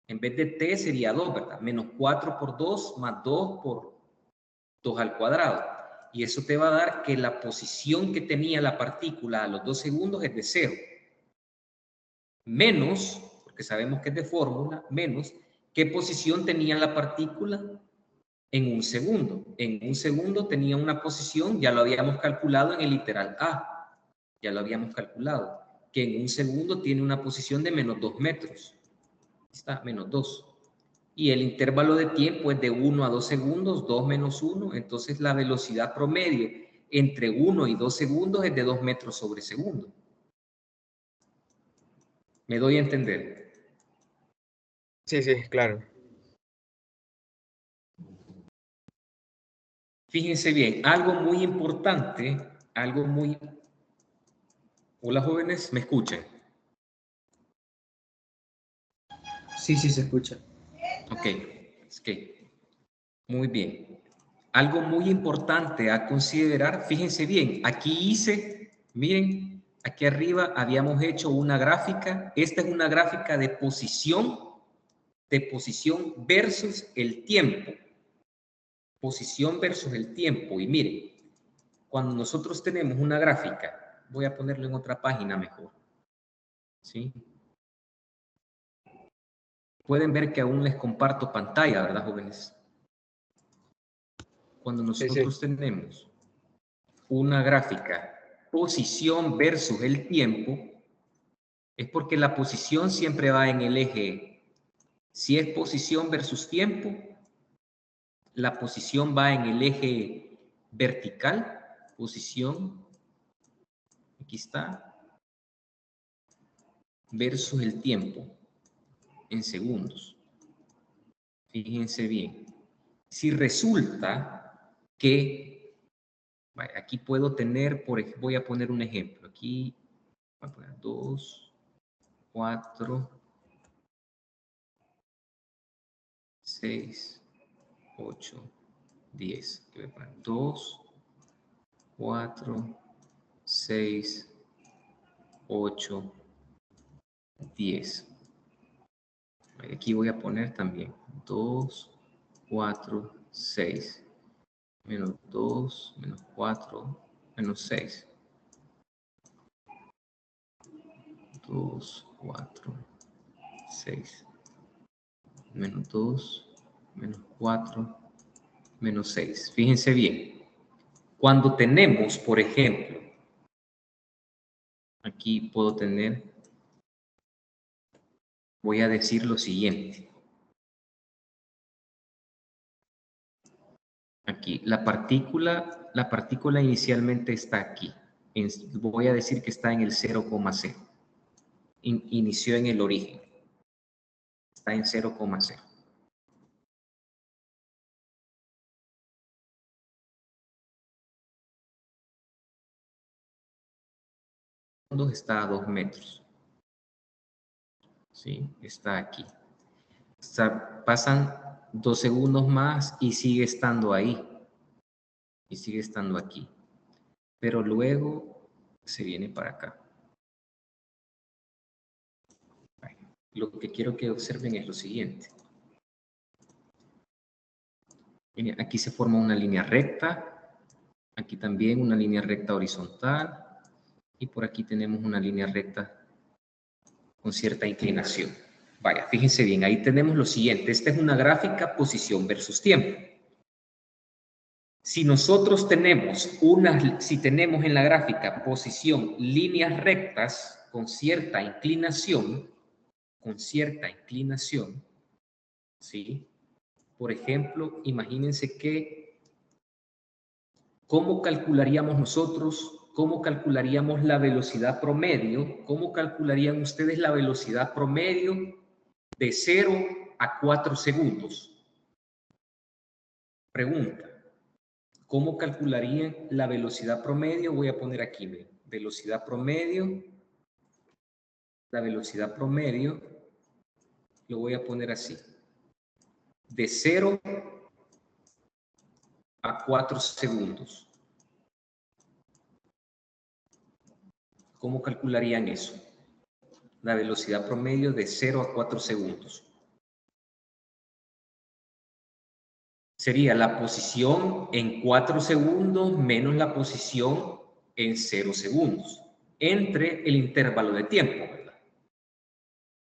En vez de t sería 2, ¿verdad? Menos 4 por 2 más 2 por 2 al cuadrado. Y eso te va a dar que la posición que tenía la partícula a los 2 segundos es de 0. Menos, porque sabemos que es de fórmula, menos, ¿qué posición tenía la partícula en un segundo? En un segundo tenía una posición, ya lo habíamos calculado en el literal A. Ya lo habíamos calculado, que en un segundo tiene una posición de menos 2 metros. Está, menos 2. Y el intervalo de tiempo es de 1 a 2 segundos, 2 menos 1. Entonces la velocidad promedio entre 1 y 2 segundos es de 2 metros sobre segundo. ¿Me doy a entender? Sí, sí, claro. Fíjense bien, algo muy importante, algo muy... Hola jóvenes, ¿me escuchan? Sí, sí, se escucha. Ok, es que muy bien. Algo muy importante a considerar, fíjense bien, aquí hice, miren, aquí arriba habíamos hecho una gráfica. Esta es una gráfica de posición versus el tiempo. Posición versus el tiempo. Y miren, cuando nosotros tenemos una gráfica, voy a ponerlo en otra página mejor. ¿Sí? Pueden ver que aún les comparto pantalla, ¿verdad, jóvenes? Cuando nosotros tenemos una gráfica, posición versus el tiempo, es porque la posición siempre va en el eje. Si es posición versus tiempo, la posición va en el eje vertical, posición, aquí está, versus el tiempo, en segundos. Fíjense bien. Si resulta que, aquí puedo tener, voy a poner un ejemplo. Aquí, voy a poner 2, 4, 6, 8, 10. 2, 4, 6, 8, 10. Aquí voy a poner también 2, 4, 6. Menos 2, menos 4, menos 6. 2, 4, 6. Menos 2, menos 4, menos 6. Fíjense bien. Cuando tenemos, por ejemplo, aquí puedo tener, voy a decir lo siguiente. Aquí, la partícula inicialmente está aquí. Voy a decir que está en el 0,0. Inició en el origen. Está en 0,0. Está a 2 metros. ¿Sí? Está aquí. Pasan 2 segundos más y sigue estando ahí. Y sigue estando aquí. Pero luego se viene para acá. Lo que quiero que observen es lo siguiente. Miren, aquí se forma una línea recta. Aquí también una línea recta horizontal. Y por aquí tenemos una línea recta con cierta inclinación. Vaya, fíjense bien, ahí tenemos lo siguiente. Esta es una gráfica posición versus tiempo. Si nosotros tenemos si tenemos en la gráfica posición líneas rectas con cierta inclinación, ¿sí? Por ejemplo, imagínense que, ¿cómo calcularíamos nosotros ¿cómo calcularíamos la velocidad promedio? ¿Cómo calcularían ustedes la velocidad promedio de 0 a 4 segundos? Pregunta. ¿Cómo calcularían la velocidad promedio? Voy a poner aquí, ¿ve? Velocidad promedio. La velocidad promedio lo voy a poner así. De 0 a 4 segundos. ¿Cómo calcularían eso? La velocidad promedio de 0 a 4 segundos. Sería la posición en 4 segundos menos la posición en 0 segundos. Entre el intervalo de tiempo, ¿verdad?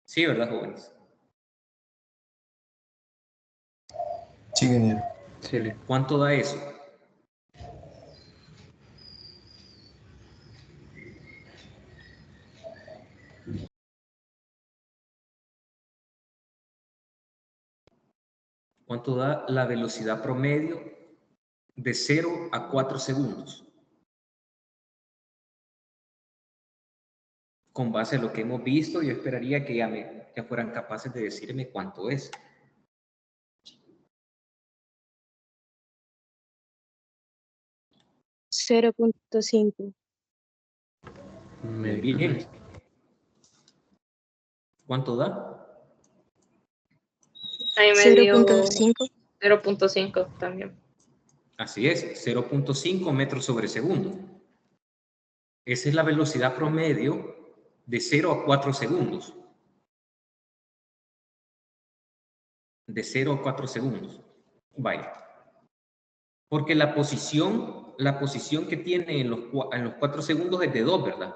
Sí, ¿verdad, jóvenes? Sí, ingeniero. Sí. ¿Cuánto da eso? ¿Cuánto da la velocidad promedio de 0 a 4 segundos? Con base a lo que hemos visto, yo esperaría que ya fueran capaces de decirme cuánto es. $0.5. Muy bien. ¿Cuánto da? Ahí me dio 0.5. 0.5 también. Así es, 0.5 metros sobre segundo. Esa es la velocidad promedio de 0 a 4 segundos. De 0 a 4 segundos. Vaya. Porque la posición que tiene en los 4 segundos es de 2, ¿verdad?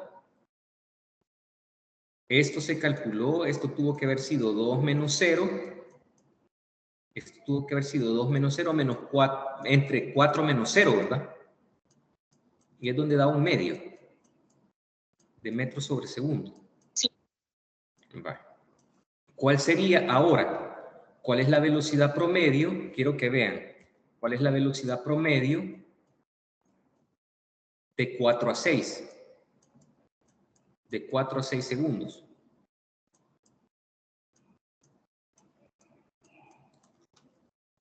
Esto se calculó, esto tuvo que haber sido 2 menos 0. Esto tuvo que haber sido 2 menos 0 menos 4, entre 4 menos 0, ¿verdad? Y es donde da un medio de metros sobre segundo. Sí. Vale. ¿Cuál sería ahora? ¿Cuál es la velocidad promedio? Quiero que vean. ¿Cuál es la velocidad promedio de 4 a 6? De 4 a 6 segundos.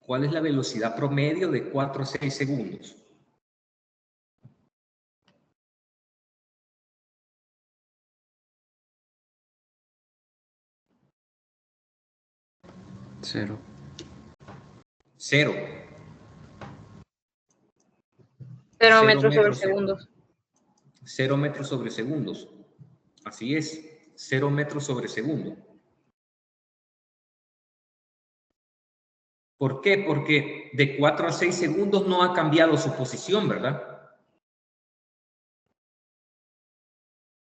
¿Cuál es la velocidad promedio de 4 a 6 segundos? Cero. 0. 0 metros sobre segundos. 0 metros sobre segundos. Así es, 0 metros sobre segundo. ¿Por qué? Porque de 4 a 6 segundos no ha cambiado su posición, ¿verdad?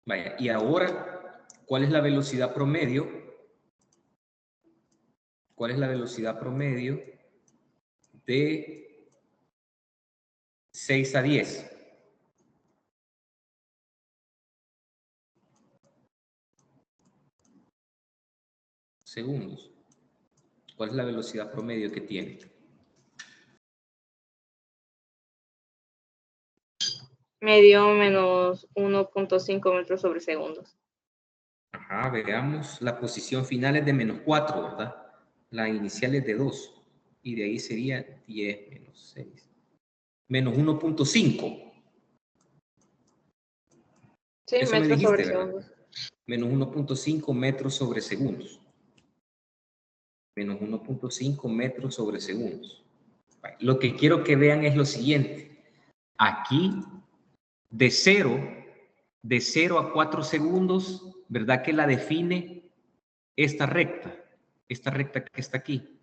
Vaya, y ahora, ¿cuál es la velocidad promedio? ¿Cuál es la velocidad promedio de 6 a 10? Segundos. ¿Cuál es la velocidad promedio que tiene? Me dio menos 1.5 metros sobre segundos. Ajá, veamos. La posición final es de menos 4, ¿verdad? La inicial es de 2. Y de ahí sería 10 menos 6. Menos 1.5. Sí, eso me metros dijiste, sobre ¿verdad? segundos. Menos 1.5 metros sobre segundos. Menos 1.5 metros sobre segundos. Lo que quiero que vean es lo siguiente. Aquí, de 0 a 4 segundos, ¿verdad que la define esta recta que está aquí?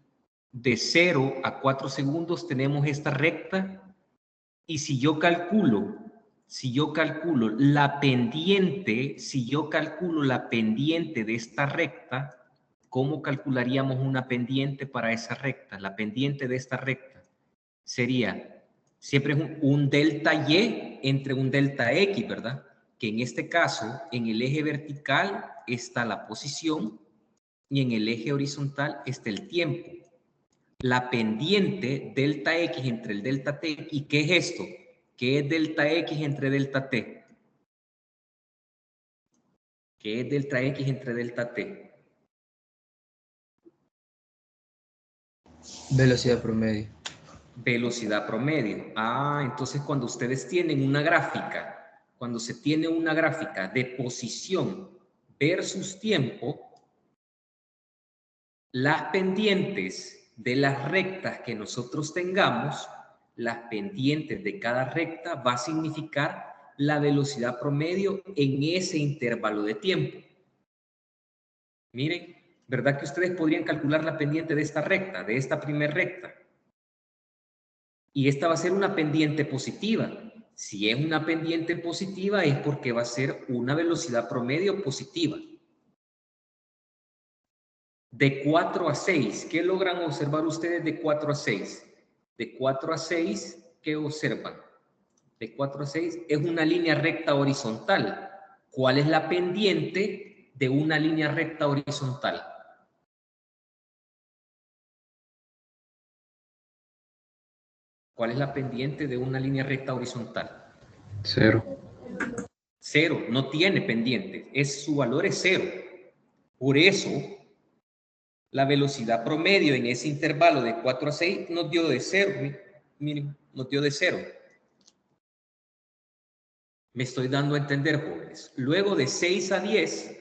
De 0 a 4 segundos tenemos esta recta y si yo calculo la pendiente, de esta recta, ¿cómo calcularíamos una pendiente para esa recta? La pendiente de esta recta sería siempre un delta Y entre un delta X, ¿verdad? Que en este caso, en el eje vertical está la posición y en el eje horizontal está el tiempo. La pendiente delta X entre el delta T, ¿y qué es esto? ¿Qué es delta X entre delta T? ¿Qué es delta X entre delta T? Velocidad promedio. Velocidad promedio. Ah, entonces cuando ustedes tienen una gráfica, cuando se tiene una gráfica de posición versus tiempo, las pendientes de las rectas que nosotros tengamos, las pendientes de cada recta va a significar la velocidad promedio en ese intervalo de tiempo. Miren, ¿verdad que ustedes podrían calcular la pendiente de esta recta, de esta primer recta? Y esta va a ser una pendiente positiva. Si es una pendiente positiva es porque va a ser una velocidad promedio positiva. De 4 a 6, ¿qué logran observar ustedes de 4 a 6? De 4 a 6, ¿qué observan? De 4 a 6 es una línea recta horizontal. ¿Cuál es la pendiente de una línea recta horizontal? ¿Cuál es la pendiente de una línea recta horizontal? 0. 0, no tiene pendiente, su valor es 0. Por eso, la velocidad promedio en ese intervalo de 4 a 6 nos dio de 0. Miren, nos dio de 0. Me estoy dando a entender, jóvenes. Luego de 6 a 10,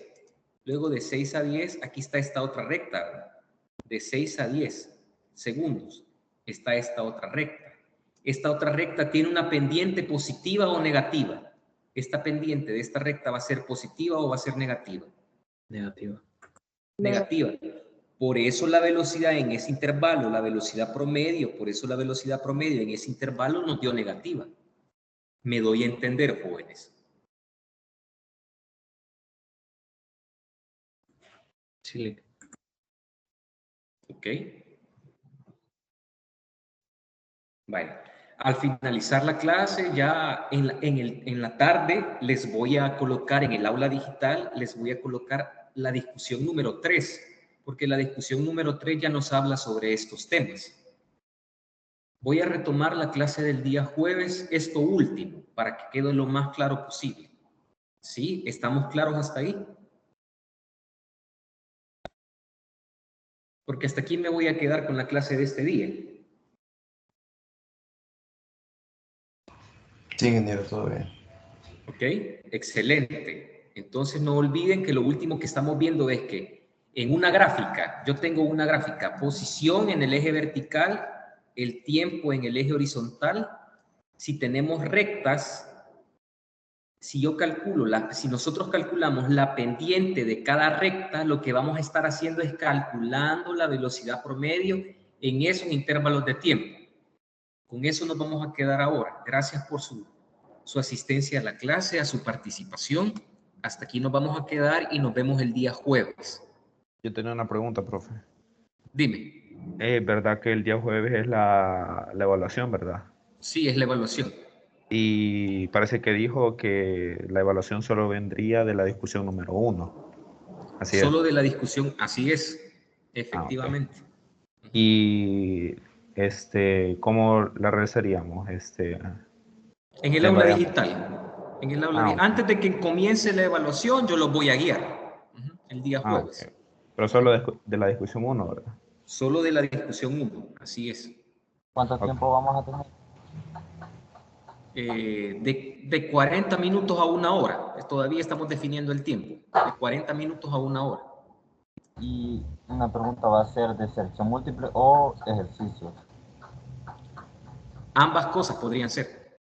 aquí está esta otra recta. De 6 a 10 segundos está esta otra recta. Esta otra recta tiene una pendiente positiva o negativa. Esta pendiente de esta recta va a ser positiva o va a ser negativa. Negativa. Negativa. Por eso la velocidad en ese intervalo, la velocidad promedio, por eso la velocidad promedio en ese intervalo nos dio negativa. Me doy a entender, jóvenes. Sí. Ok. Bueno, al finalizar la clase, ya en la tarde, les voy a colocar en el aula digital, les voy a colocar la discusión número 3, porque la discusión número 3 ya nos habla sobre estos temas. Voy a retomar la clase del día jueves, esto último, para que quede lo más claro posible. ¿Sí? ¿Estamos claros hasta ahí? Porque hasta aquí me voy a quedar con la clase de este día. Sí, ingeniero, todo bien. Ok, excelente. Entonces no olviden que lo último que estamos viendo es que en una gráfica, yo tengo una gráfica, posición en el eje vertical, el tiempo en el eje horizontal. Si tenemos rectas, si nosotros calculamos la pendiente de cada recta, lo que vamos a estar haciendo es calculando la velocidad promedio en esos intervalos de tiempo. Con eso nos vamos a quedar ahora. Gracias por su asistencia a la clase, a su participación. Hasta aquí nos vamos a quedar y nos vemos el día jueves. Yo tenía una pregunta, profe. Dime. Es verdad que el día jueves es la evaluación, ¿verdad? Sí, es la evaluación. Y parece que dijo que la evaluación solo vendría de la discusión número 1. Así es. Solo de la discusión, así es, efectivamente. Okay. Y ¿cómo la realizaríamos? En el aula digital. En el aula antes de que comience la evaluación, yo los voy a guiar el día jueves. Okay. Pero solo de la discusión 1, ¿verdad? Solo de la discusión 1, así es. ¿Cuánto tiempo vamos a tener? De 40 minutos a 1 hora. Todavía estamos definiendo el tiempo. De 40 minutos a 1 hora. Y una pregunta, ¿va a ser de selección múltiple o ejercicios? Ambas cosas podrían ser.